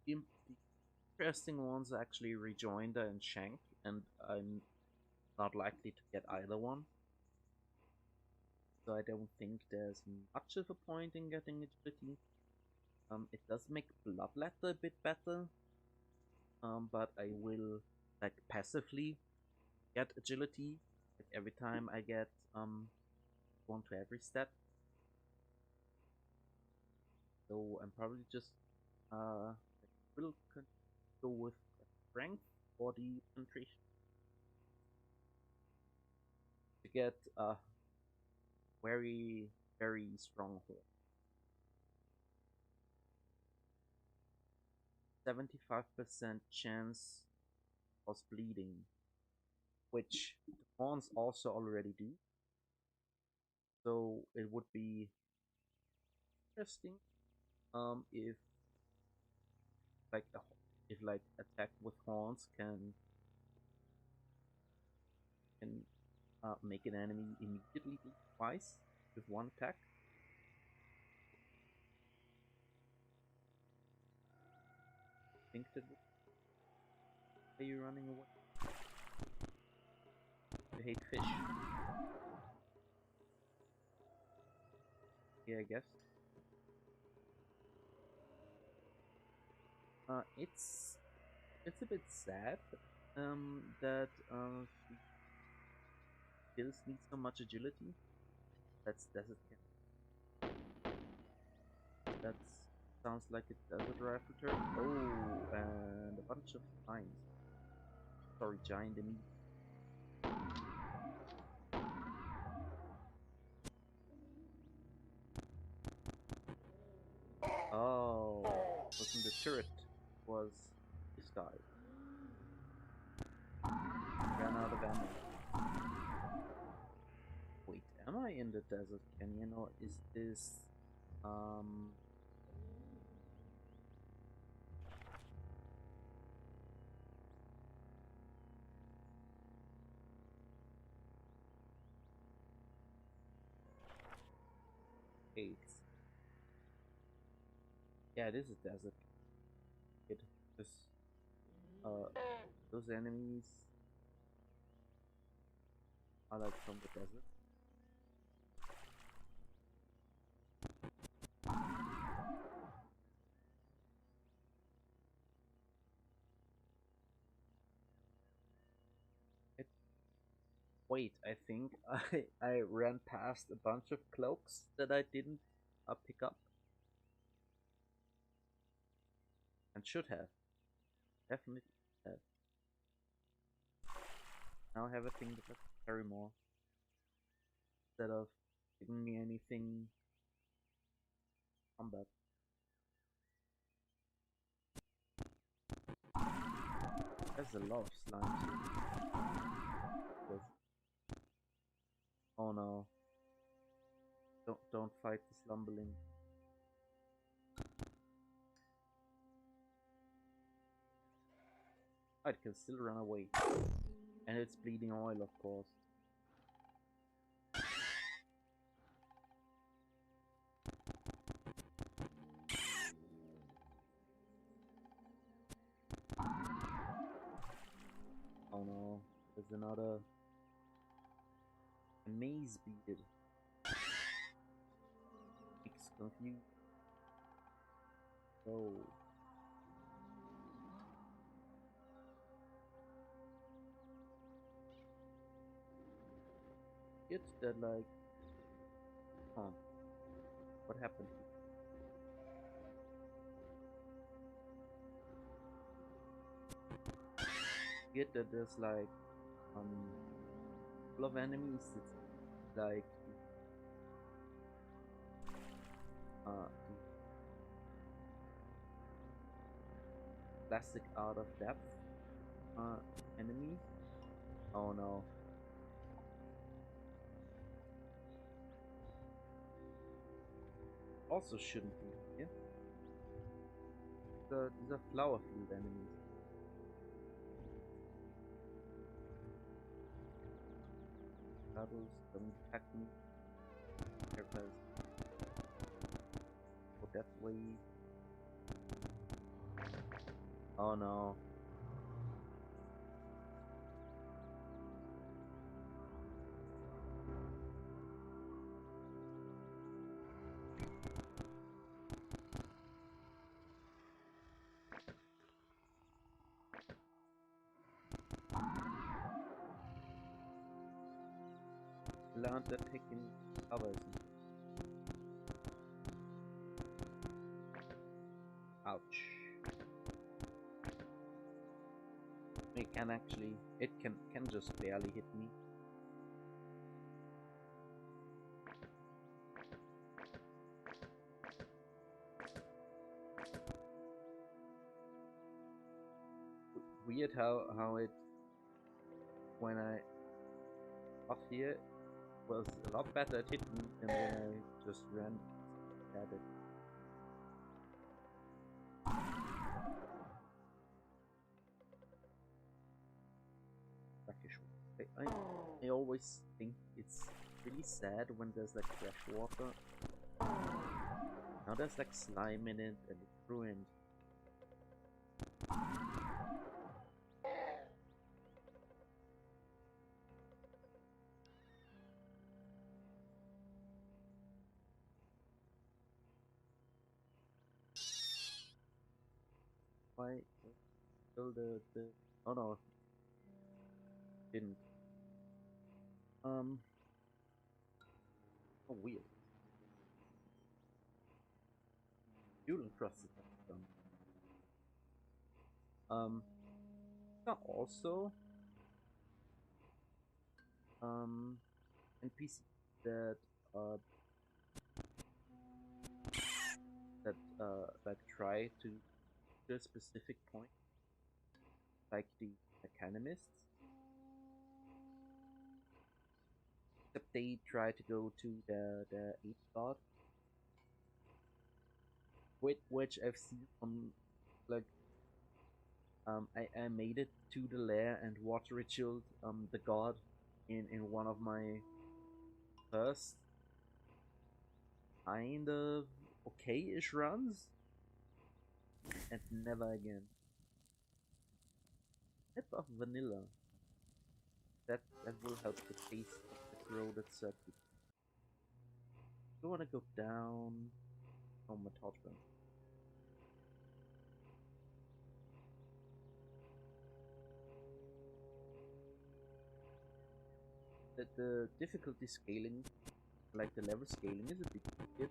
interesting ones are actually Rejoinder and Shank, and I'm not likely to get either one. So I don't think there's much of a point in getting agility. It does make Bloodletter a bit better, but I will like passively get agility like every time I get one to every step. So I'm probably just will go with strength for the penetration to get a very strong hold. 75% chance of bleeding, which the horns also already do. So it would be interesting if like attack with horns can make an enemy immediately bleed twice with one attack. I think that would. Are you running away? I hate fish. Yeah, I guess. It's a bit sad that she skills need so much agility. That's desert cat. That sounds like a desert rifle turret. Oh, and a bunch of mines. Sorry, giant enemy. Oh, wasn't the turret? Was this guy? Ran out of ammo. Am I in the desert canyon or is this um caves? Yeah, this is desert. It just uh those enemies are like from the desert. It Wait, I think I ran past a bunch of cloaks that I didn't pick up and should have. Definitely have. Now I have a thing that I can carry more instead of giving me anything combat. There's a lot of slimes here. There's... Oh no. Don't fight the slumberling. I can still run away. And it's bleeding oil, of course. Oh no. There's another maze beaded. It's confused. Oh. It's that like, huh? What happened here? Get that there's like full of enemies. It's like uh classic out of depth enemy. Oh no. Also shouldn't be here. These are flower field enemies. Battles don't attack me. Characters for death wave. Oh no. Learned that taking covers. Ouch. It can actually, it can just barely hit me. Weird how it, when I off here, was a lot better at hitting me than when I just ran at it. Brackish water. I always think it's really sad when there's like fresh water. Now there's like slime in it and it's ruined. Why kill the oh no, didn't. Oh weird. Fuel encrusted done. There are also NPC that uh like try to a specific point, like the economists. Except they try to go to the eighth god, which I've seen on like I made it to the lair and water ritualed the god in one of my first kind of okay-ish runs, and never again. Tip of vanilla. That will help the taste of the corroded circuit. You wanna go down. Oh, my torch burn. The difficulty scaling, like the level scaling, is a bit weird.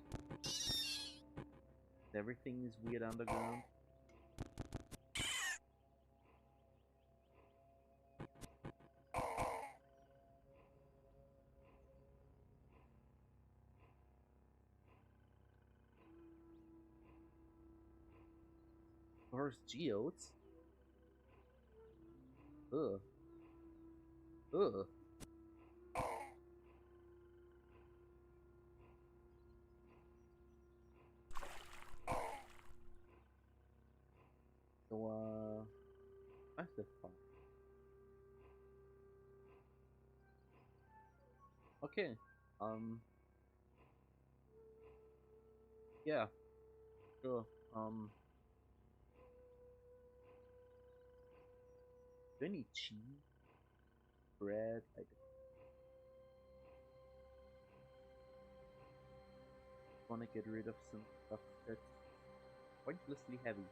Everything is weird underground. Course geodes. Ugh. Ugh. So, that's the fun. Okay. Yeah. Sure. Do I need cheese? Bread? I want to get rid of some stuff that's pointlessly heavy.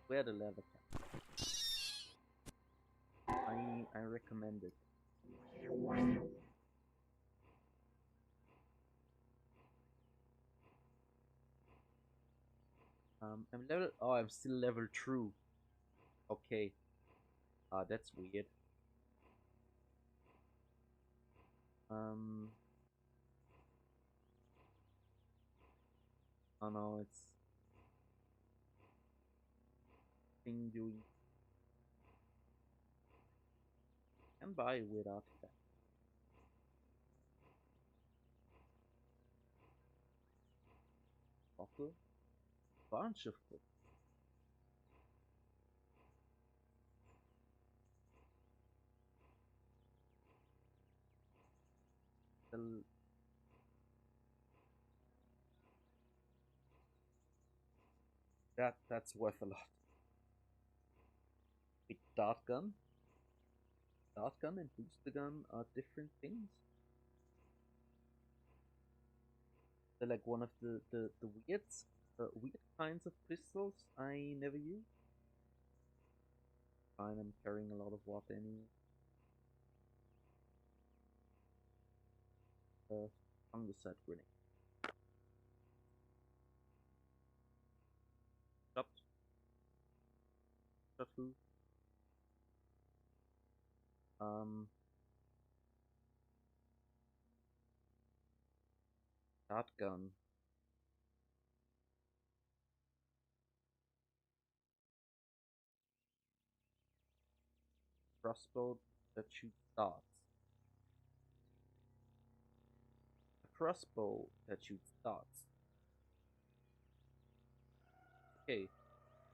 Wear the leather cap. I recommend it. I'm level. Oh, I'm still level 2. Okay. That's weird. Um. Oh no, it's thing doing. Can buy without that. Bottle. Bunch of books. The- that's worth a lot. With dart gun. Dart gun and booster gun are different things. They're like one of the weird kinds of pistols I never use. Fine, I'm carrying a lot of water anyway. Fungicide grenade. Stopped. Shot who? Um, Shotgun. Crossbow that shoots darts. A crossbow that shoots darts. Okay,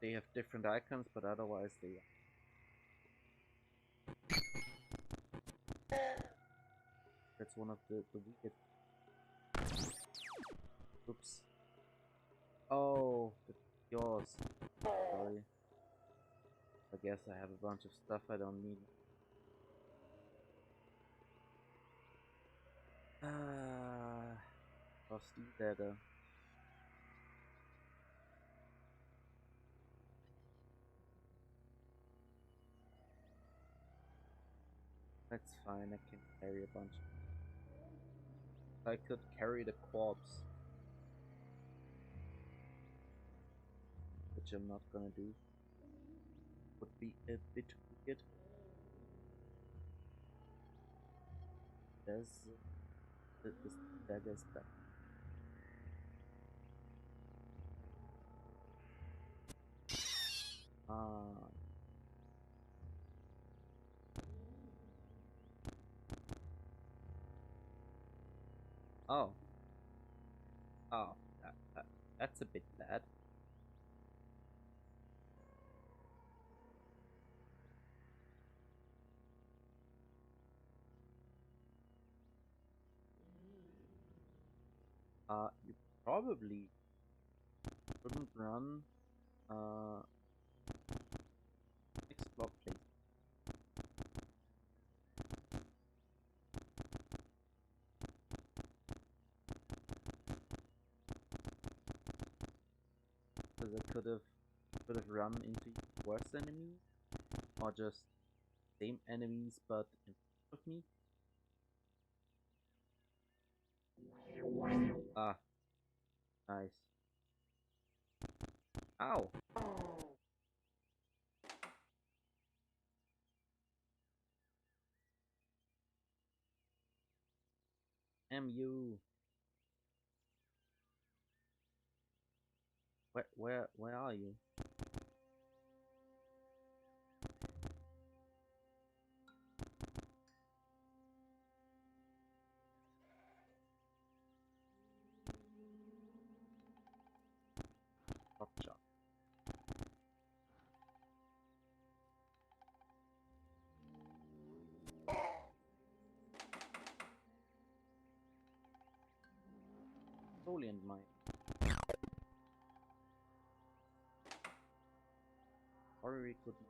they have different icons, but otherwise they are. That's one of the weird. Oops. Oh, that's yours. Sorry. I guess I have a bunch of stuff I don't need. Ah, rusty leather. That's fine, I can carry a bunch. I could carry the corpse, which I'm not gonna do. Would be a bit weird. There's this dagger's back. Oh, oh, that's a bit bad. You probably shouldn't run uh explore place. Because I could have run into worse enemies, or just same enemies but in front of me. Ah, nice. Ow! MU. Where are you? Gotcha. Holy and mine. Sorry, couldn't.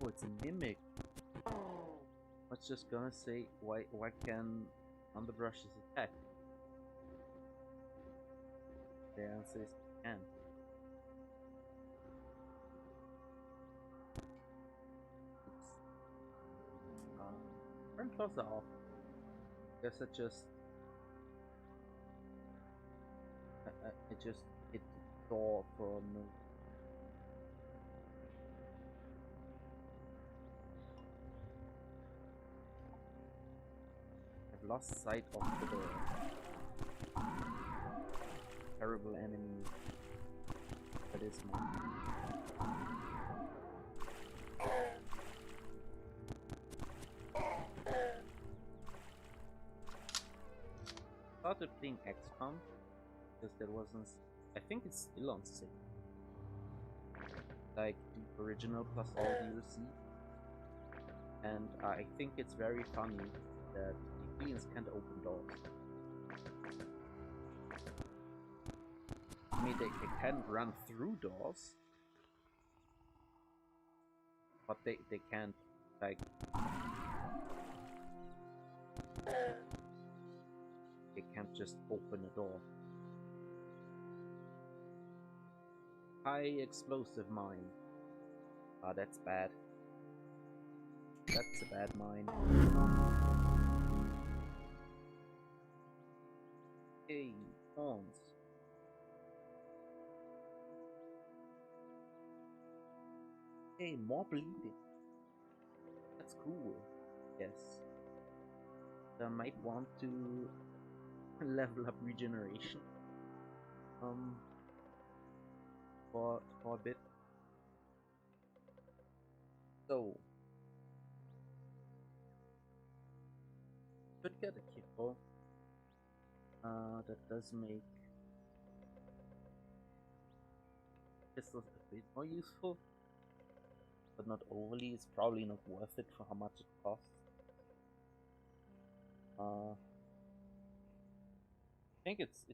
Oh, it's a mimic. I was just gonna say, why can underbrushes attack? The answer is can. It's turn closer off. Guess I just hit the door for no. I've lost sight of the terrible enemy that is my. Started playing XCOM because there wasn't. I think it's still on sale. Like the original plus all DLC, and I think it's very funny that the aliens can't open doors. I mean, they can run through doors, but they can't, like, they can't just open a door. High explosive mine. Ah, that's bad. That's a bad mine. Hey, horns. Hey, more bleeding. That's cool. Yes. I might want to level up regeneration. For a bit. So could get a kippo. That does make pistols a bit more useful, but not overly. It's probably not worth it for how much it costs. I think it's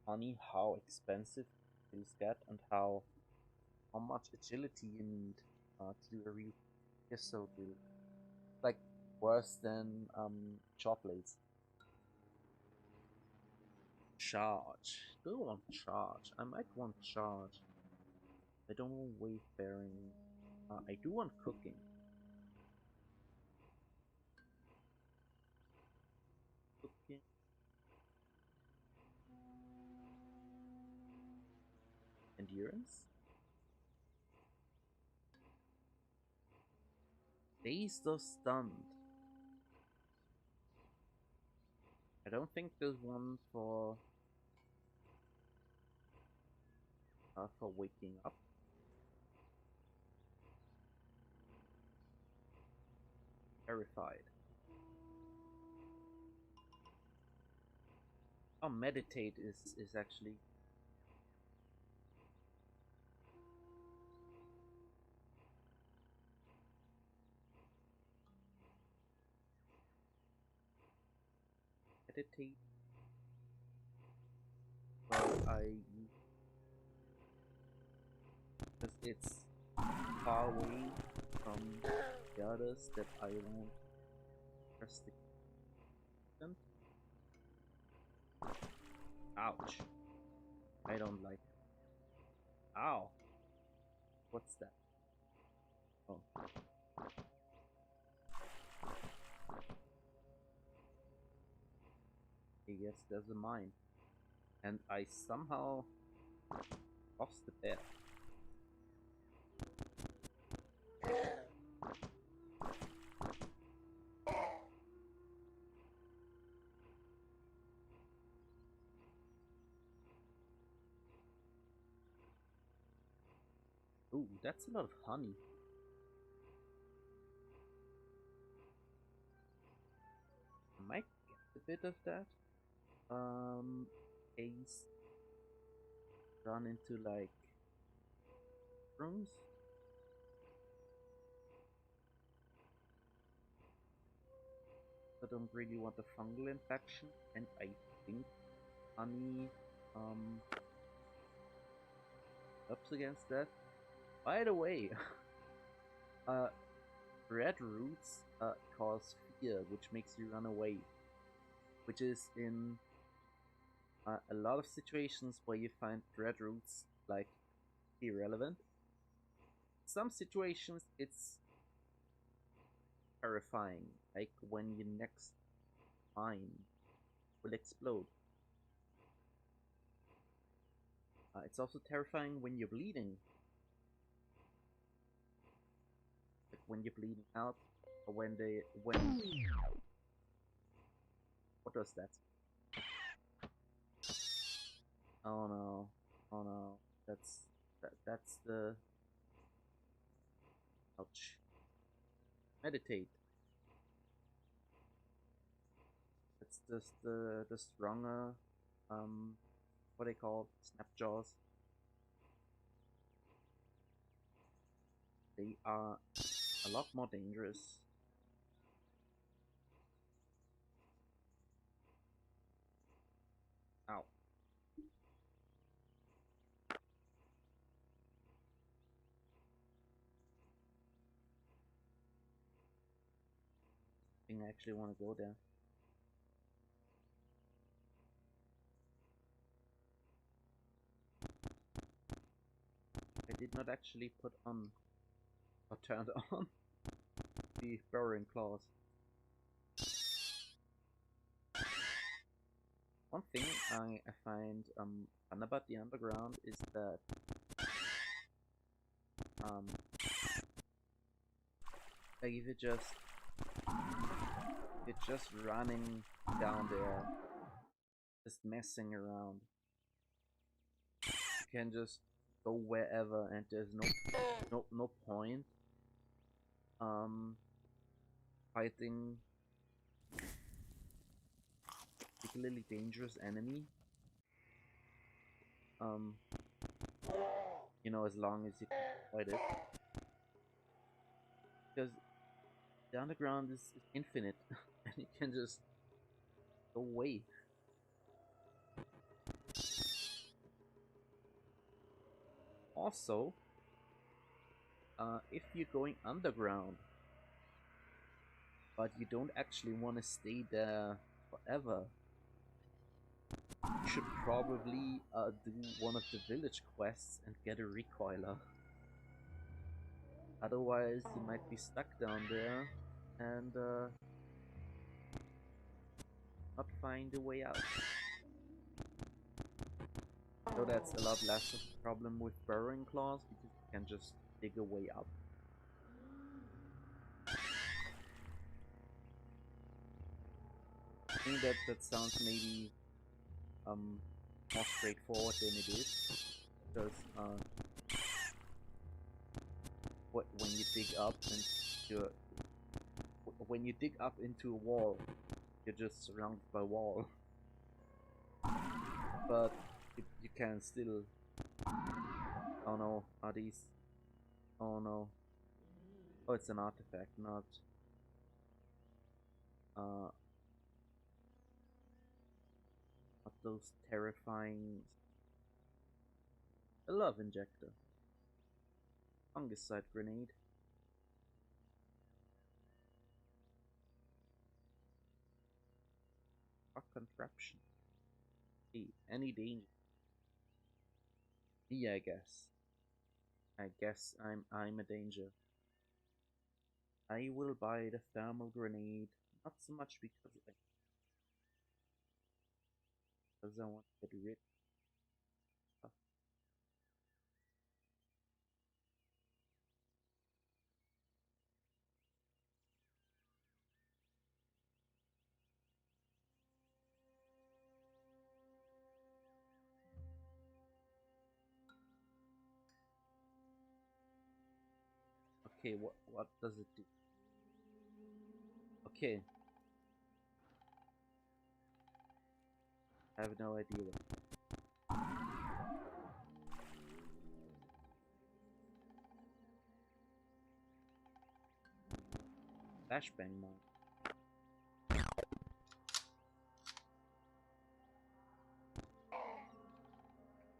funny how expensive things get and how much agility you need to do a real pistol build. Like worse than short blades. Charge. Do I want charge? I might want charge. I don't want wayfaring. I do want cooking. Cooking. Endurance. Dazed or stunned. I don't think there's one for waking up. terrified. Oh, meditate is actually meditate. Well, because it's far away from the others that I won't press the button. Ouch! I don't like it. Ow! What's that? Oh, I guess there's a mine, and I somehow lost the bear. Ooh, that's a lot of honey. I might get a bit of that. Case run into like rooms. I don't really want a fungal infection, and I think honey helps against that. By the way, uh, red roots cause fear, which makes you run away, which is in a lot of situations where you find red roots like irrelevant. Some situations it's terrifying, like when your next mine will explode. It's also terrifying when you're bleeding, like when you're bleeding out, or when what was that? Oh no, oh no, that's the ouch. Meditate. It's just the stronger what they call snap jaws. They are a lot more dangerous. Ow. I think I actually want to go there. I did not actually put on or turned on the burrowing claws. One thing I find fun about the underground is that um like if you're just running down there, just messing around, you can just go wherever, and there's no point um fighting particularly dangerous enemy. Um, as long as you can fight it, because the underground is infinite, and you can just go away. Also, if you're going underground, but you don't actually want to stay there forever, you should probably do one of the village quests and get a recoiler. Otherwise, you might be stuck down there and not find a way out. So that's a lot less of a problem with burrowing claws because you can just dig a way up. I think that sounds maybe more straightforward than it is, because when you dig up and you're when you dig up into a wall, you're just surrounded by wall. But you can still... Oh no, are these... Oh no. Oh, it's an artifact, not... Not those terrifying... A love injector. Fungicide grenade. What contraption? Hey, any danger? Me, I guess. I guess I'm a danger. I will buy the thermal grenade, not so much because I want to get rid of. Okay, what does it do? Okay. I have no idea. Flashbang mine.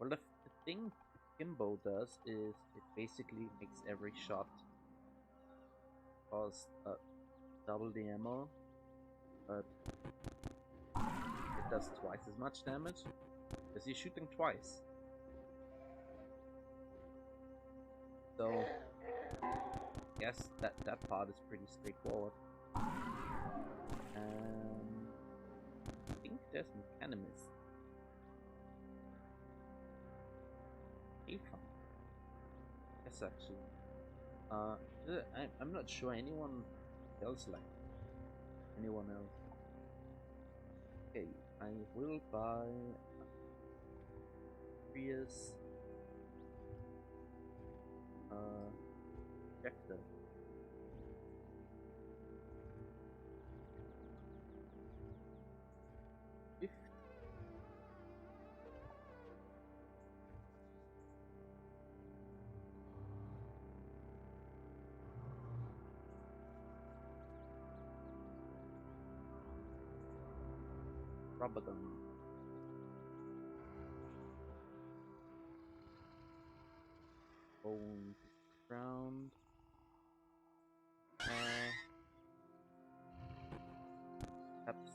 Well, the thing Kimbo does is it basically makes every shot cost double the ammo, but it does twice as much damage because you're shooting twice. So, yes, that part is pretty straightforward. I think there's Mechanimus. Yes, actually. I'm not sure anyone else like anyone else. Okay, I will buy Prius Vector. Rubber gun. Bone ground. Taps.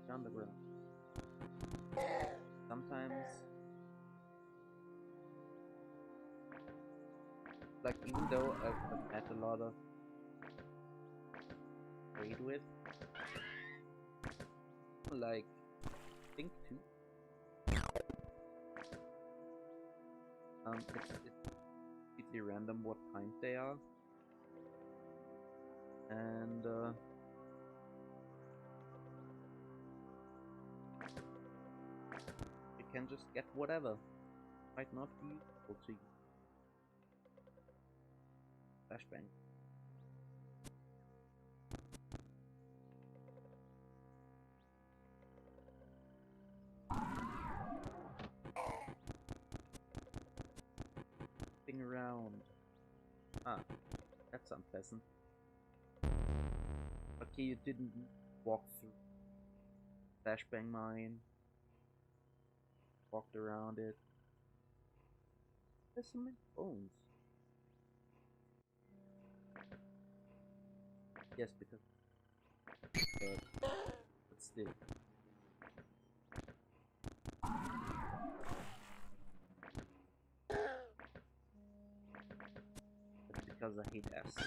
Down the ground. Sometimes, like, even though I've had a lot of trade with, like, think too. It's completely random what kind they are, and you can just get whatever. Might not be useful to you. Flashbang. Around. Ah, that's unpleasant. Okay, you didn't walk through flashbang mine. Walked around it. There's so many bones. Yes, because but still. Because I hate acid.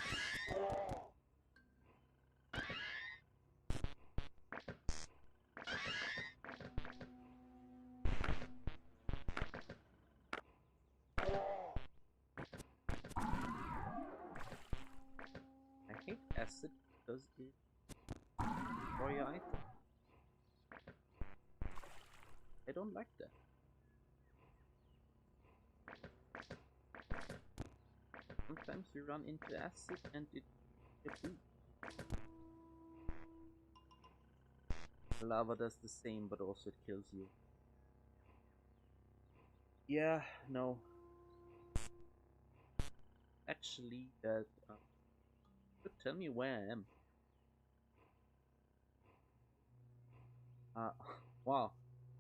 I hate acid because it destroys your item. I don't like that. sometimes you run into acid and it bleeds. Lava does the same, but also it kills you. Yeah, no. Actually, that could tell me where I am. Wow.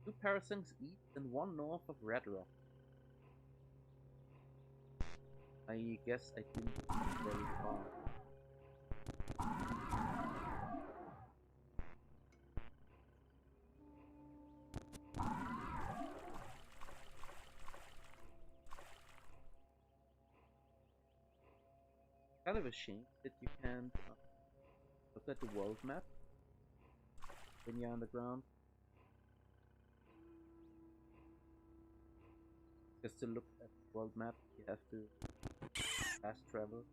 2 parasangs east and 1 north of Red Rock. I guess I didn't get very far. Kind of a shame that you can't look at the world map when you're underground. Just to look at the world map, you have to fast travel.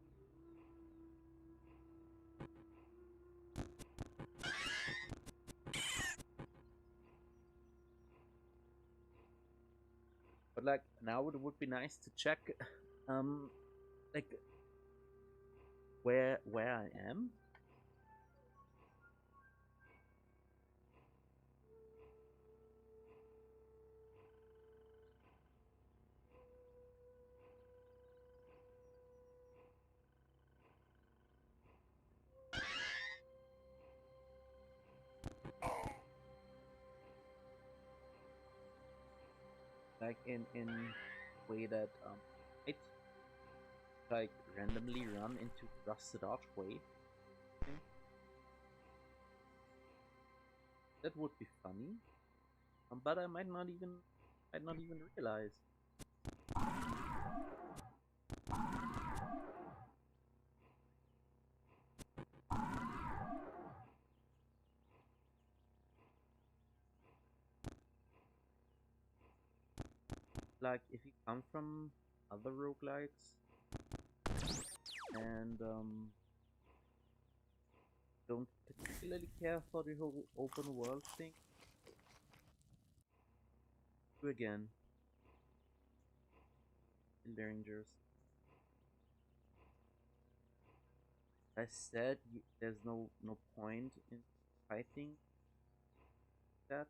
But like now, it would be nice to check, like where I am. Like in way that it like randomly run into rusted archway. Okay. That would be funny, but I might not even realize. Like if you come from other roguelites and don't particularly care for the whole open world thing, do again, Rangers. I said there's no point in fighting that.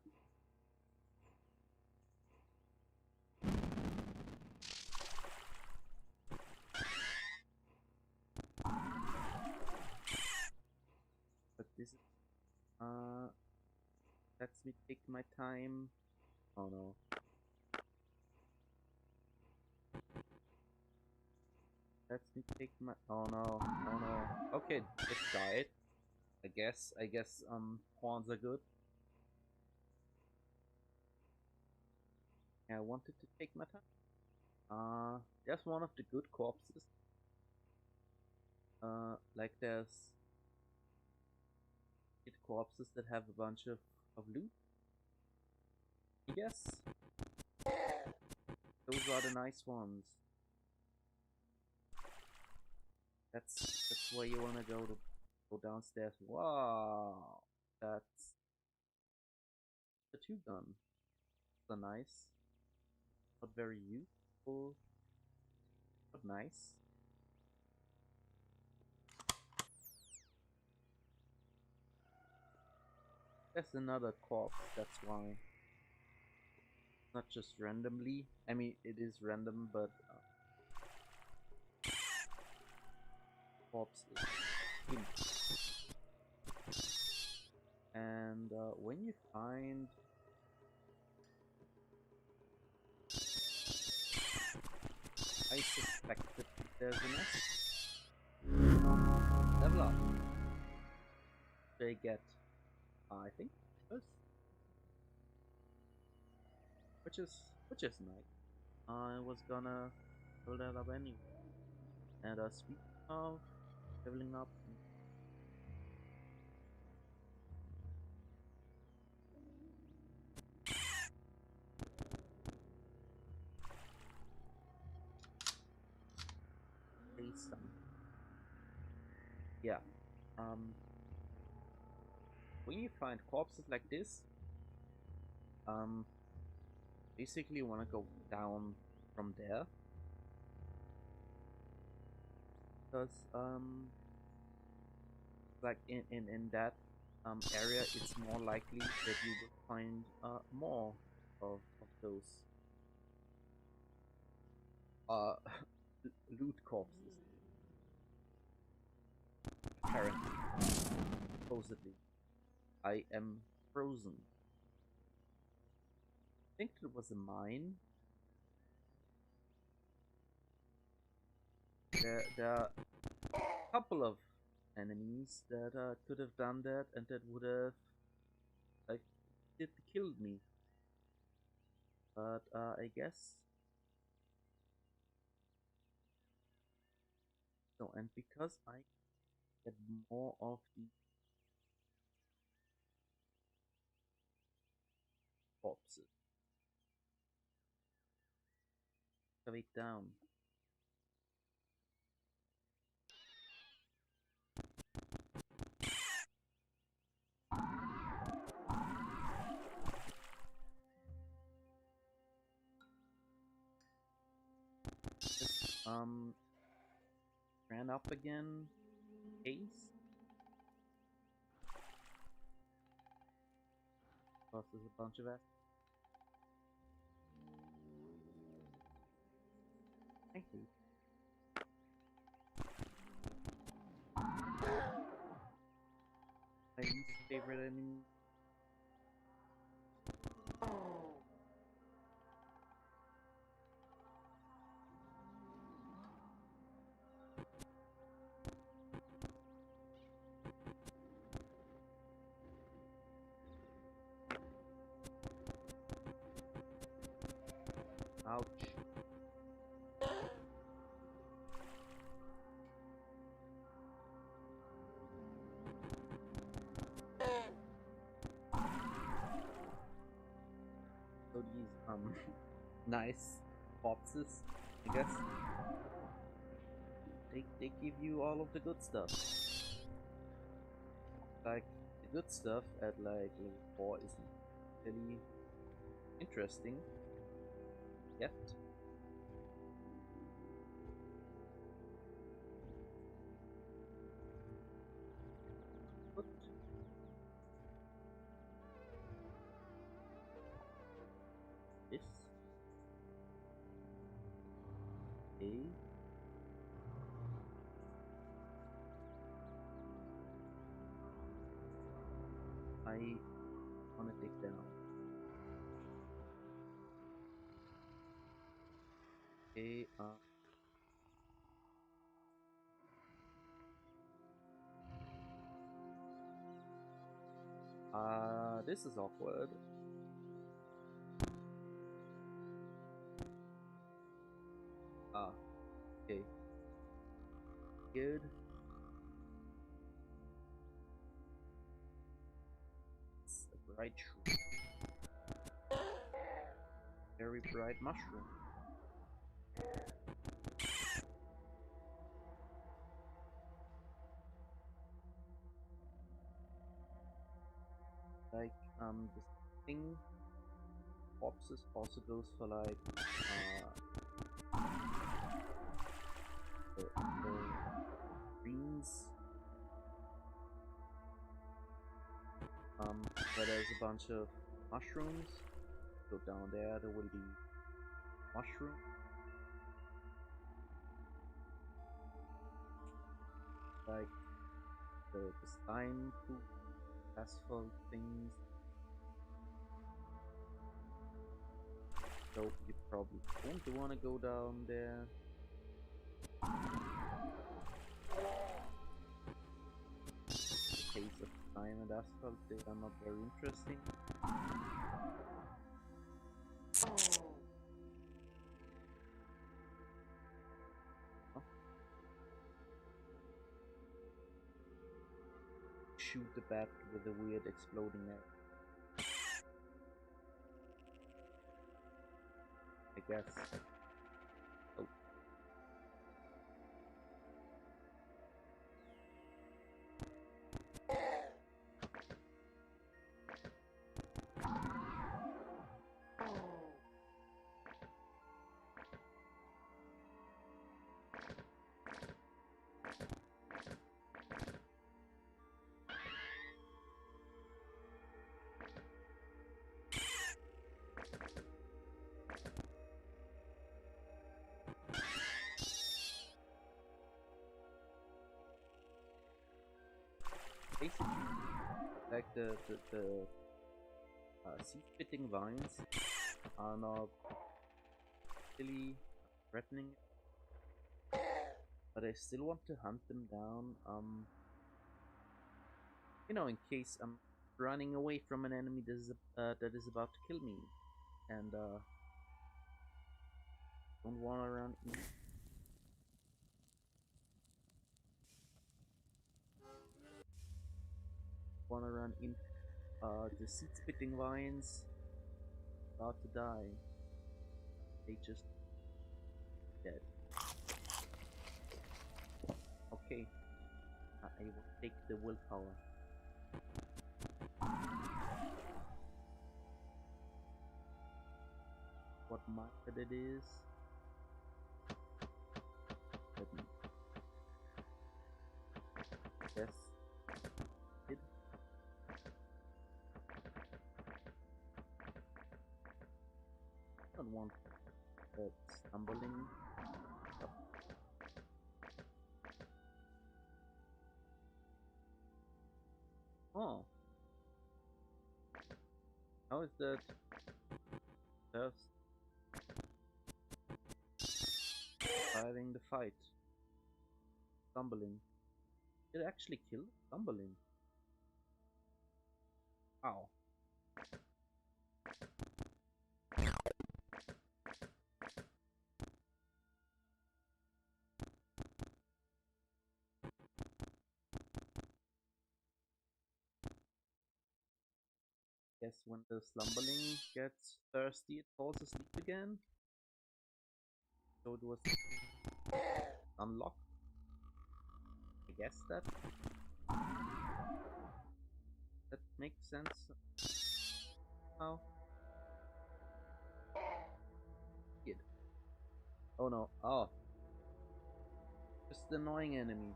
But this is lets me take my time. Oh no. Lets me take my oh no. Oh no. Okay, it died. I guess pawns are good. Yeah, I wanted to take my time. There's one of the good corpses. Like there's good corpses that have a bunch of loot. I guess those are the nice ones. That's where you wanna go downstairs. Wow, that's the two gun. So nice, not very useful, but nice. There's another corpse. That's why. Not just randomly. I mean, it is random, but corpse is hint. And when you find I suspect that there's a nest. Level up. They get, I think, this, which is nice. I was gonna build that up anyway. And speaking of leveling up, say some. Yeah. Um. When you find corpses like this, um, basically you wanna go down from there. because like in that area, it's more likely that you will find more of those uh loot corpses. Apparently, supposedly, I am frozen. I think it was a mine. There are a couple of enemies that could have done that, and that would have like did killed me. But I guess so. And because I get more of the corpses, shove it down. Just ran up again. Case. Plus, there's a bunch of us. Thank you. My least favorite enemy. Ouch. So these nice boxes, I guess. They give you all of the good stuff. Like the good stuff at like level 4 isn't really interesting yet. But this a I wanna take down. A this is awkward. Okay. Good. It's a bright shroom. Very bright mushroom. Like this thing corpses also goes for like the greens. Where there's a bunch of mushrooms. Go down there, there will be mushroom. Like the slime poop, asphalt things. So you probably don't want to go down there. The case of slime and asphalt, they are not very interesting. Oh. Shoot the bat with a weird exploding egg. I guess. Oh. basically like the seed-spitting vines are not really threatening, but I still want to hunt them down. In case I'm running away from an enemy that is about to kill me, and don't want to run in. Want to run in the seed-spitting vines, about to die. They just dead. Okay, I will take the willpower. What method it is? Let me guess. It. I don't want that stumbling. Oh. How is that? First, surviving the fight. Stumbling. It actually killed stumbling. Ow. Guess when the slumbering gets thirsty, it falls asleep again. So it was unlocked. I guess that makes sense. How? Kid. Oh no. Oh. Just an annoying enemy.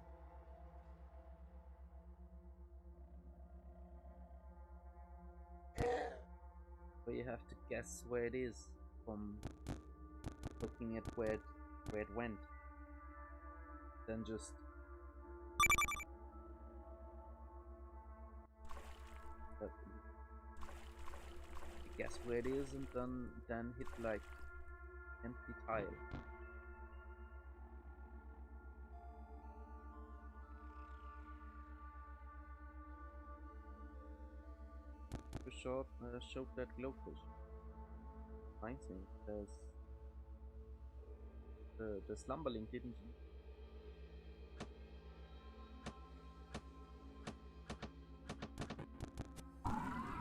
But you have to guess where it is from looking at where it went. Then just guess where it is and then hit like empty tile. Showed that glowfish. Fine thing, because the slumberling didn't.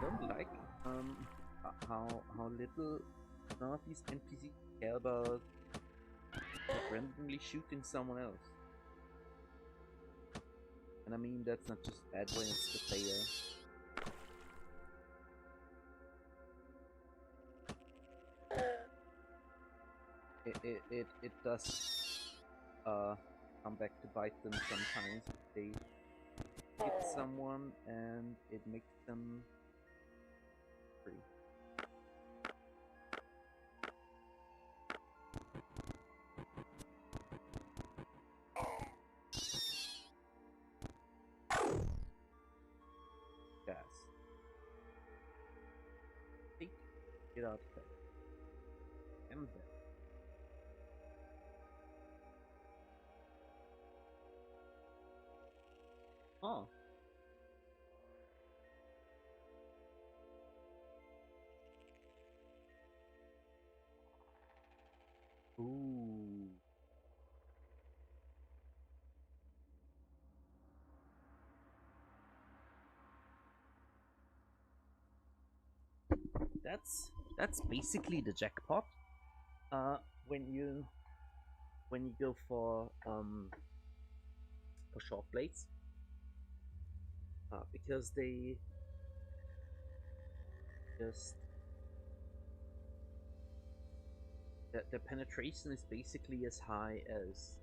Don't like how little some of these NPCs care about randomly shooting someone else. And I mean that's not just bad when it's the player. It does come back to bite them sometimes. They hit someone and it makes them free. Gas. Get out of there. And there. Oh. Ooh. That's basically the jackpot. When you go for short blades, because they just the penetration is basically as high as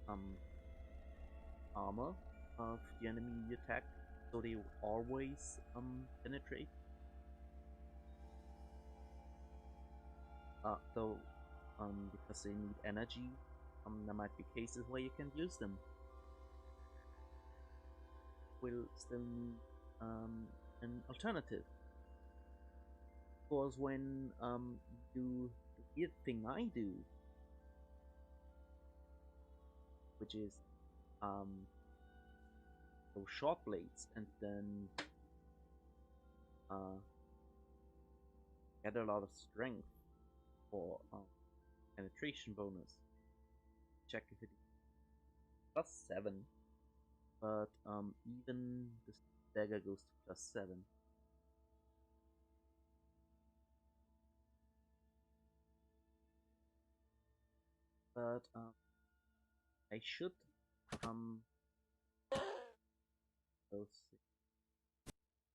armor of the enemy you attack, so they always penetrate. Though because they need energy, there might be cases where you can use them. Will still need an alternative. Because when you do the weird thing I do, which is um, those short blades and then uh, get a lot of strength for penetration bonus. Check if it +7, but even the dagger goes to +7. But I should those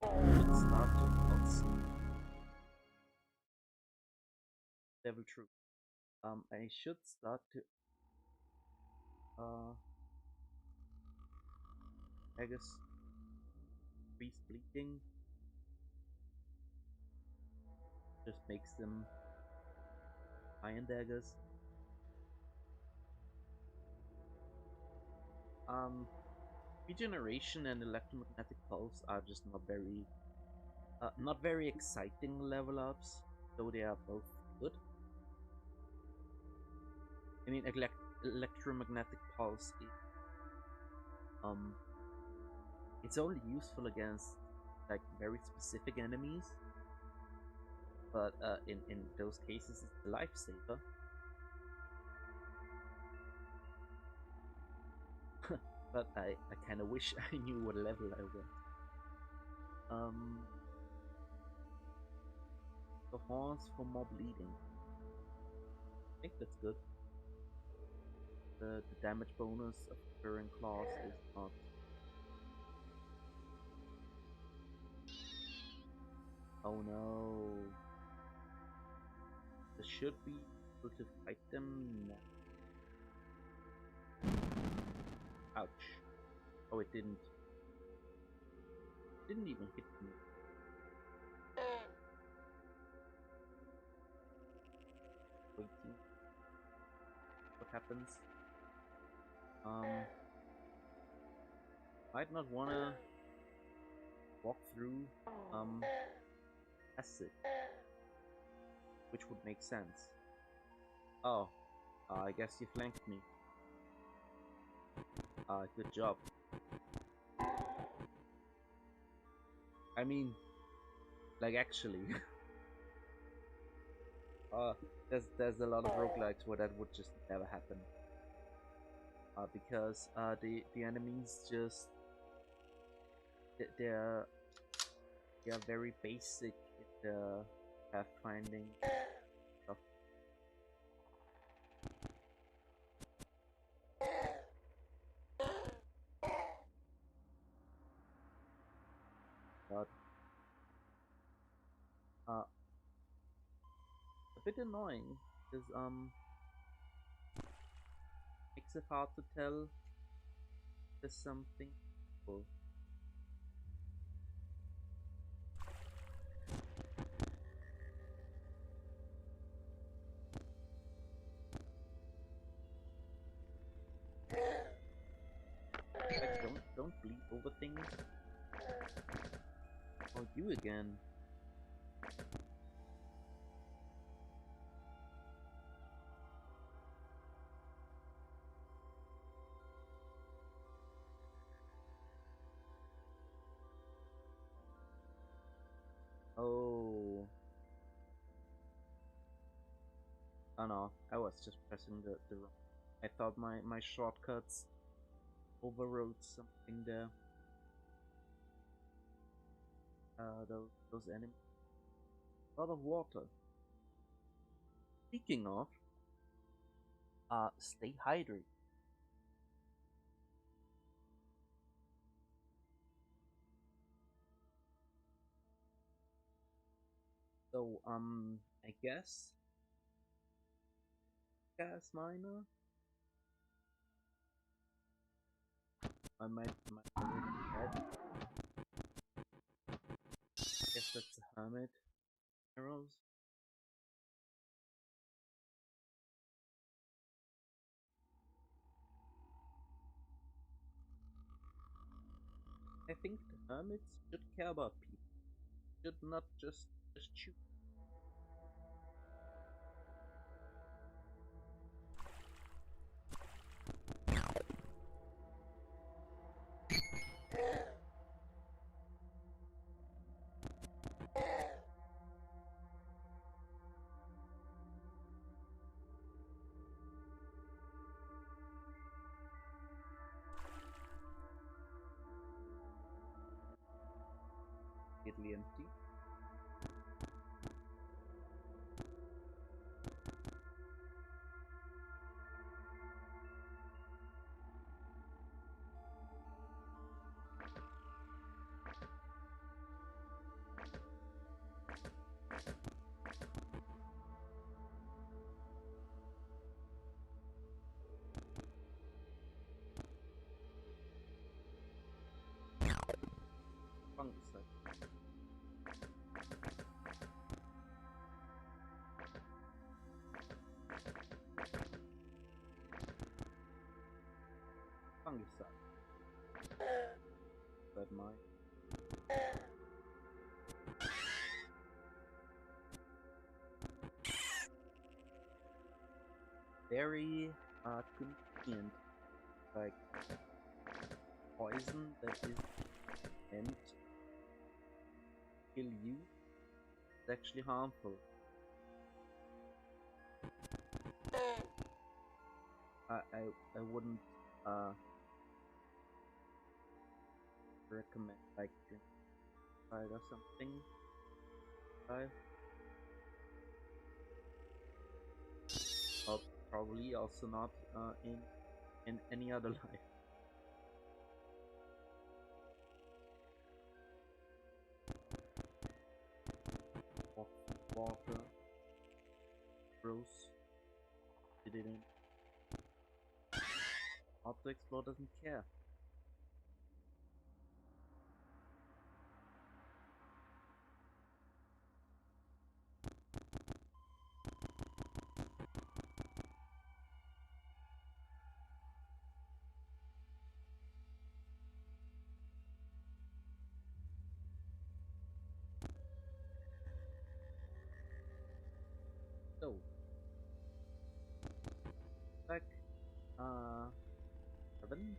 should start to level true. I should start to I guess increase bleeding just makes them iron daggers. Regeneration and electromagnetic pulse are just not very exciting level ups, though they are both good. I mean, electromagnetic pulse is it's only useful against like very specific enemies, but in those cases it's a lifesaver. But I kind of wish I knew what level I was. The horns for more bleeding. I think that's good. The damage bonus of current class is not. Oh no. This should be able to fight them now. Ouch. Oh, it didn't. Didn't even hit me. Waiting. What happens? Might not wanna walk through acid, which would make sense. Oh, I guess you flanked me. Good job. I mean, like actually, there's a lot of roguelikes where that would just never happen. Because the enemies just they're very basic in the pathfinding stuff. But a bit annoying because makes it hard to tell if there's something cool. Like, don't bleed over things. Or you again. Oh. Oh no, I was just pressing the wrong. I thought my shortcuts overrode something there. Those enemies. A lot of water. Speaking of, stay hydrated. So I guess gas miner. I might already be dead. Guess that's a hermit. Arrows. I think the hermits should care about people. Should not just shoot. Completely empty. Fungicide. Fungicide. That might. Very convenient. Like poison that is meant to kill you is actually harmful. I wouldn't recommend like drink Sprite or something. I or probably also not in any other life. Water, gross. Did it in. Auto Explore doesn't care. So, like, 7.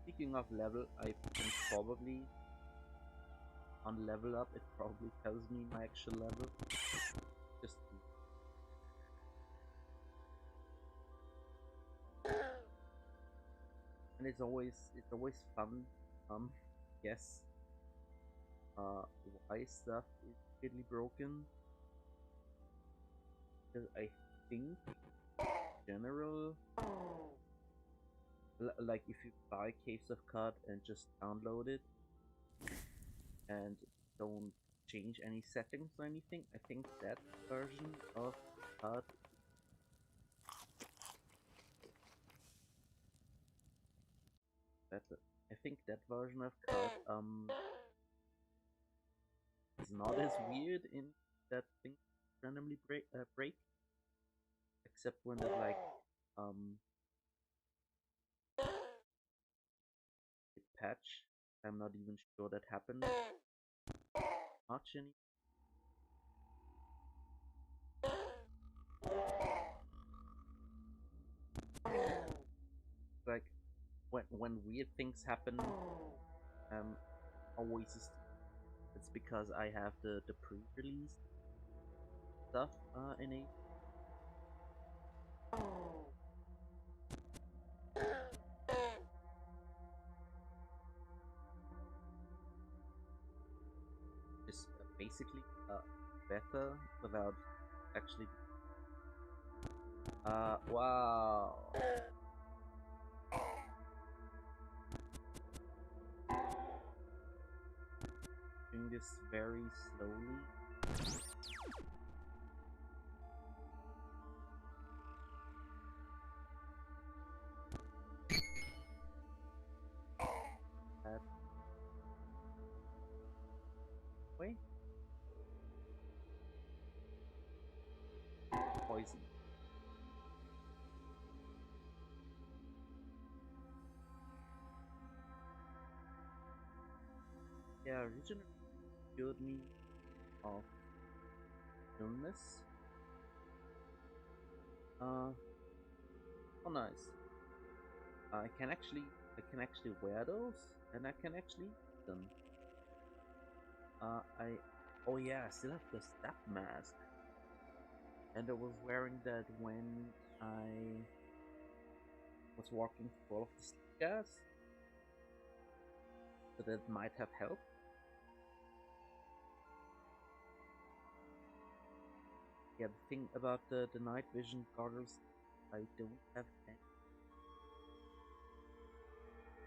Speaking of level, I can probably on level up. It probably tells me my actual level. Just and it's always fun. Yes. Why stuff is really broken? Because I think general, like if you buy Caves of Cod and just download it and don't change any settings or anything, I think that version of Cod better. I think that version of Cod is not as weird in that things randomly break, except when that like um patch. I'm not even sure that happened much any. Like when weird things happen, always it's because I have the pre-release stuff in it. Just basically better without actually. Wow. Doing this very slowly. That way. Poison. yeah, regeneration cured me of illness. Uh, oh nice. I can actually wear those, and I can actually eat them. I oh yeah, I still have the step mask, and I was wearing that when I was walking through all of the stairs, so that might have helped. Yeah, the thing about the night vision goggles, I don't have any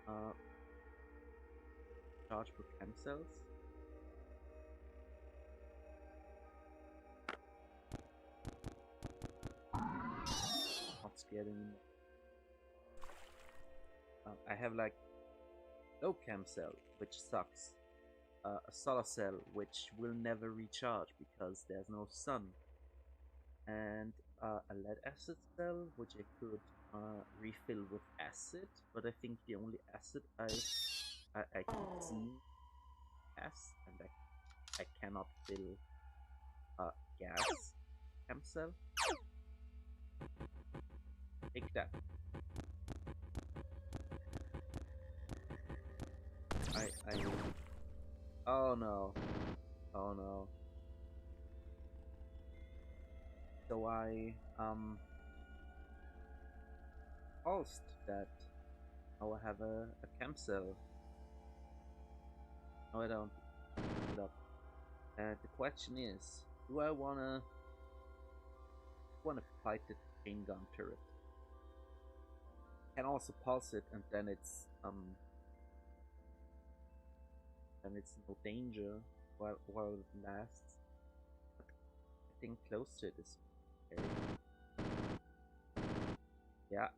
uh chargeable chem cells. Not scared anymore. I have like no chem cell, which sucks. A solar cell, which will never recharge because there's no sun, and a lead acid cell, which I could refill with acid, but I think the only acid I could see gas, and I cannot fill gas chem cell. Take that. I oh no, oh no. So I pulsed that. Now I have a chem cell. No, I don't. Pick it up. And the question is, do I wanna fight the chain gun turret? Can also pulse it, and then it's no danger while it lasts. But getting close to it is scary. Yeah.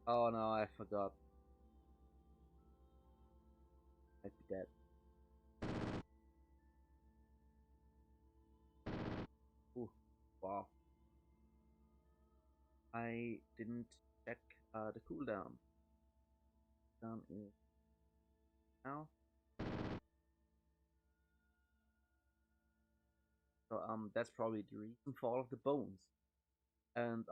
Oh no, I forgot. I'd be dead. Ooh, wow. I didn't check the cooldown. Down is now. So that's probably the reason for all of the bones. And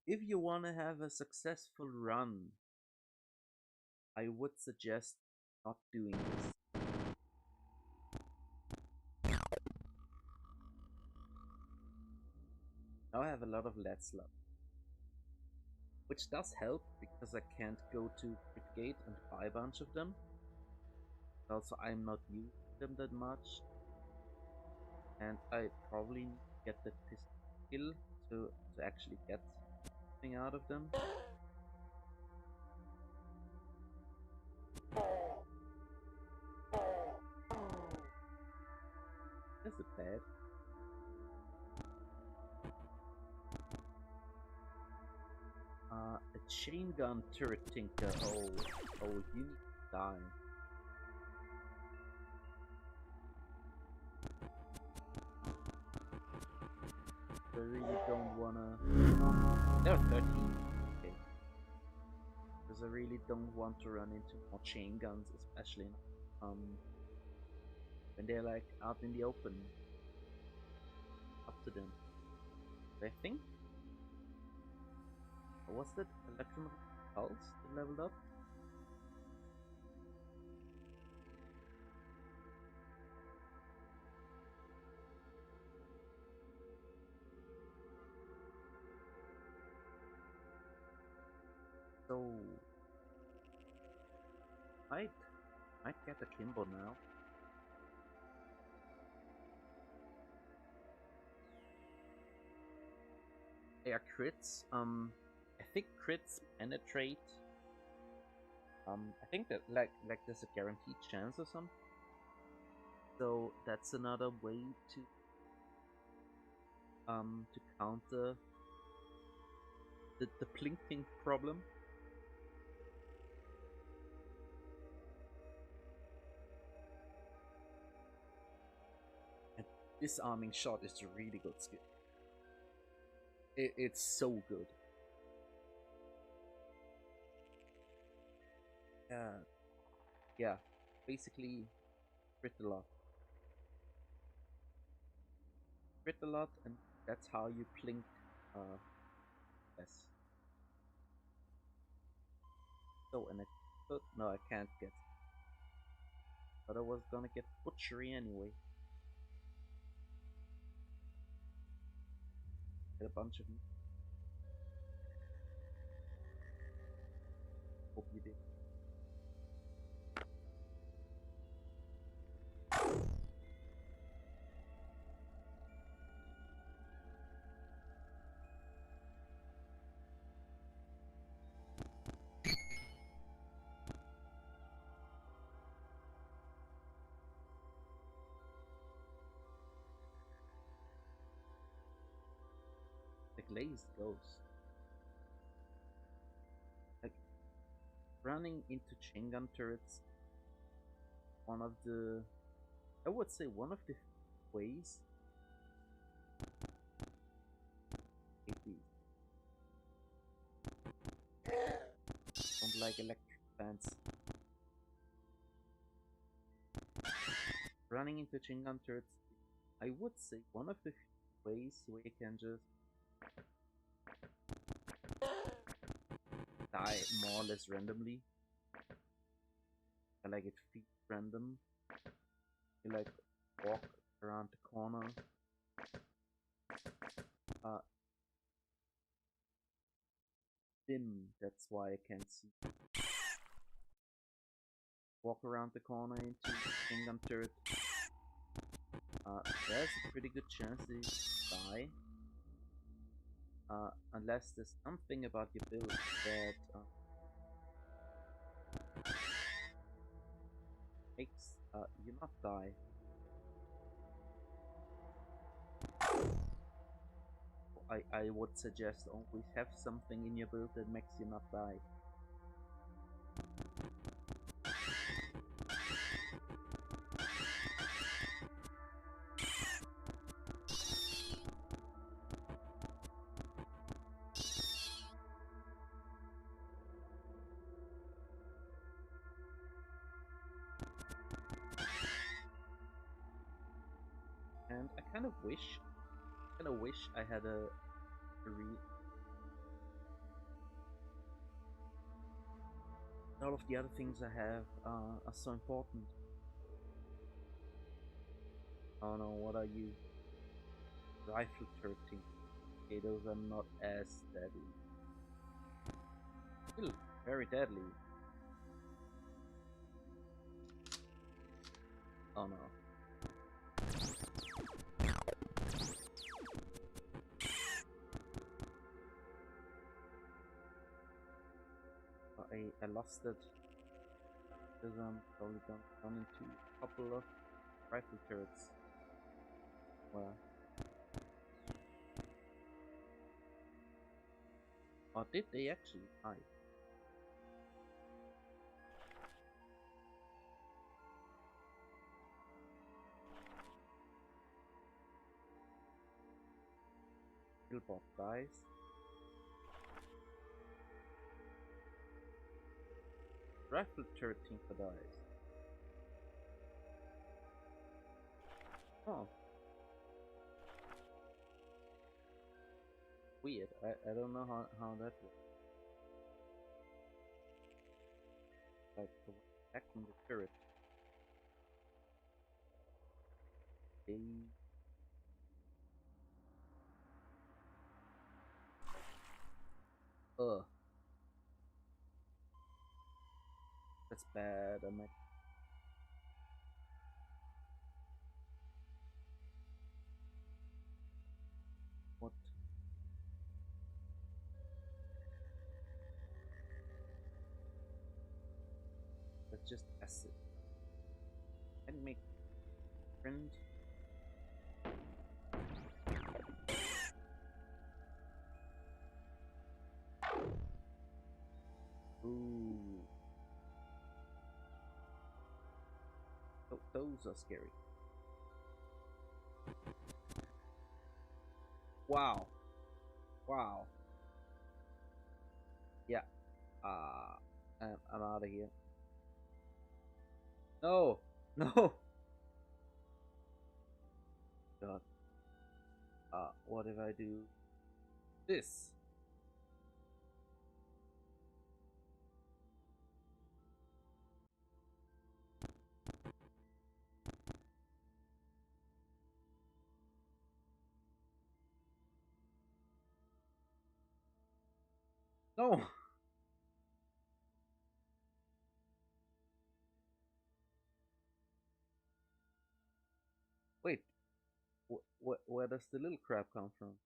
if you wanna have a successful run, I would suggest not doing this. Now I have a lot of lead slug, which does help because I can't go to Gate and buy a bunch of them. Also, I'm not using them that much, and I probably need to get the pistol skill to actually get something out of them. Is it bad? A chain gun turret tinker. Oh, you need to die. I really don't wanna. They're 13. Okay. Because I really don't want to run into more chain guns, especially when they're like out in the open. Up to them. I think. Was that electromagnetic pulse that leveled up? So might might get a Kimbo now. They are crits. I think crits penetrate. I think that like there's a guaranteed chance or something. So that's another way to counter the plinking problem. And disarming shot is a really good skill. It's so good. Yeah, yeah. Basically, crit a lot, crit a lot, and that's how you plink. Uh, yes. So, and I could no, I can't get, but I was gonna get butchery anyway. Get a bunch of. Hope you did. The glazed ghost. Like running into chain gun turrets. One of the, I would say, one of the ways. Maybe don't like electric fans. Running into chain gun turrets. I would say one of the ways where you can just die more or less randomly. I like it feels random. You like walk around the corner. Uh, dim. That's why I can't see. Walk around the corner into the kingdom turret. There's a pretty good chance they die. Unless there's something about your build that makes you not die. I would suggest always have something in your build that makes you not die. And I kind of wish I had a re all of the other things I have are so important. Oh no, what are you? Rifle 13. Okay, those are not as deadly. Still very deadly. Oh no. I lost it because I'm probably gonna run into a couple of rifle turrets. Well, or did they actually die? Killbot dies. Rifle turret tinker dies. Oh, weird. I don't know how that works. Like attacking the turret. They ugh. That's bad. I'm like, what? That's just acid. And make friend. Ooh. Those are scary. Wow. Wow. Yeah. I'm out of here. No, no. God. What if I do this? No. Wait. Where does the little crab come from?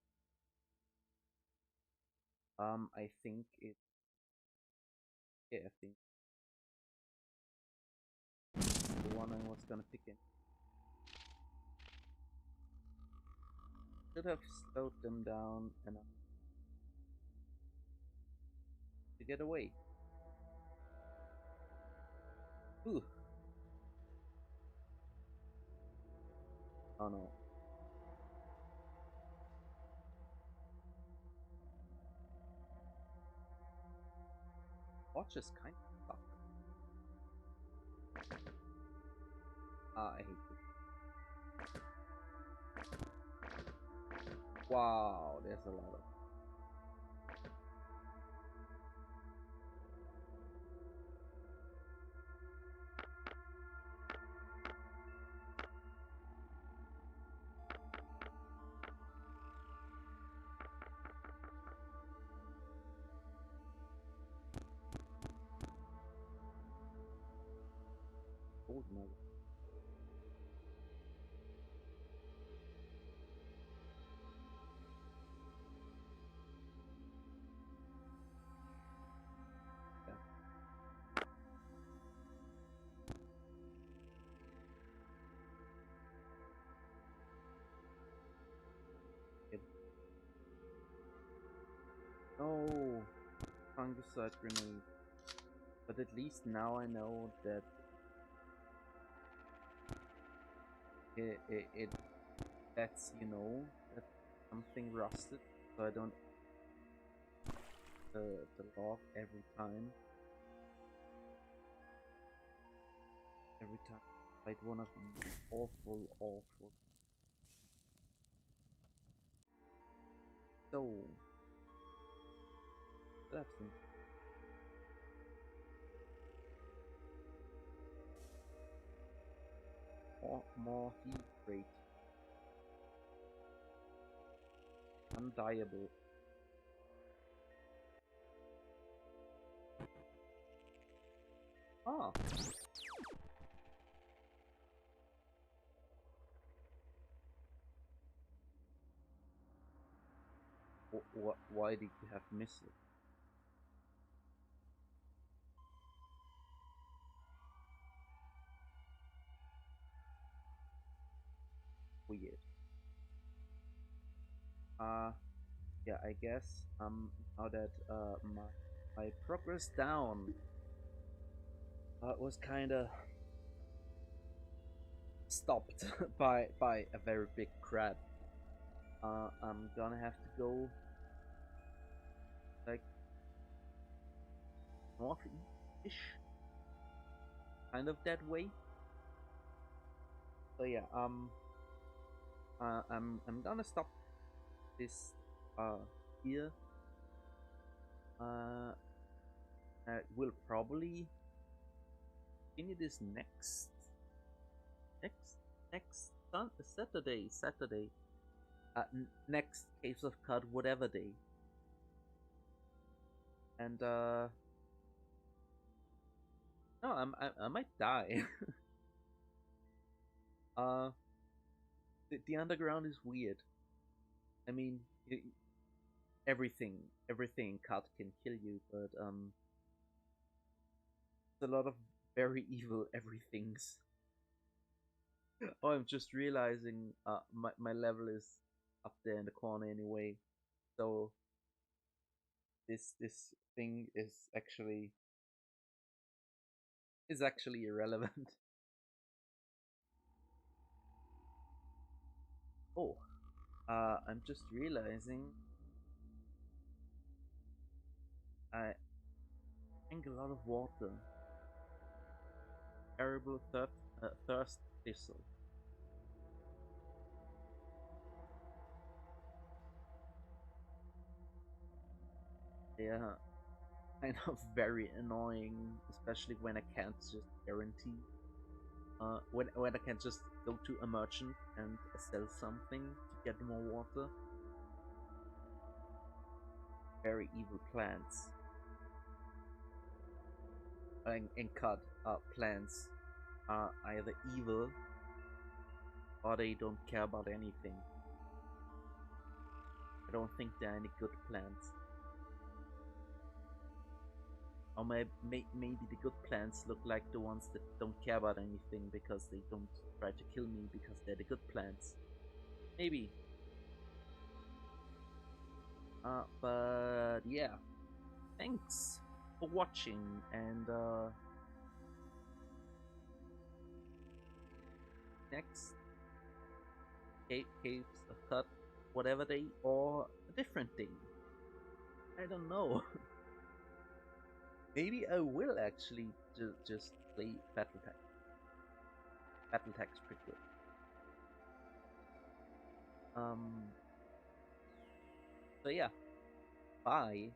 I think it. Yeah, I think the one I was gonna pick in. Should have slowed them down enough to get away. Ooh. Oh no. Watches kind of suck. I hate it. Wow, there's a lot of. Old mother. Yeah. It, no, fungicide grenade. But at least now I know that it lets you know that something rusted, so I don't the log every time. Every time I fight one of these awful, awful. So that's more heat rate, undieable. Ah, why did you have missile? Weird. Uh, yeah, I guess now that my progress down was kind of stopped by a very big crab. I'm gonna have to go like northeast-ish, kind of that way. So yeah, I'm gonna stop this here. Uh, we'll probably continue this next Saturday. Next Caves of Cod whatever day, and no, I might die. uh, the underground is weird. I mean, everything everything in Cod can kill you, but it's a lot of very evil everythings. Oh, I'm just realizing my level is up there in the corner anyway. So this thing is actually irrelevant. Oh, I'm just realizing I drink a lot of water. terrible thirst thistle. They are kind of very annoying, especially when I can't just guarantee. When I can just go to a merchant and sell something to get more water. Very evil plants. And cut plants are either evil or they don't care about anything. I don't think there are any good plants. Or maybe the good plants look like the ones that don't care about anything because they don't try to kill me because they're the good plants. Maybe. But yeah. Thanks for watching, and next caves are cut whatever day or a different day. I don't know. Maybe I will actually just play Battletech. Battletech's pretty good. So yeah, bye.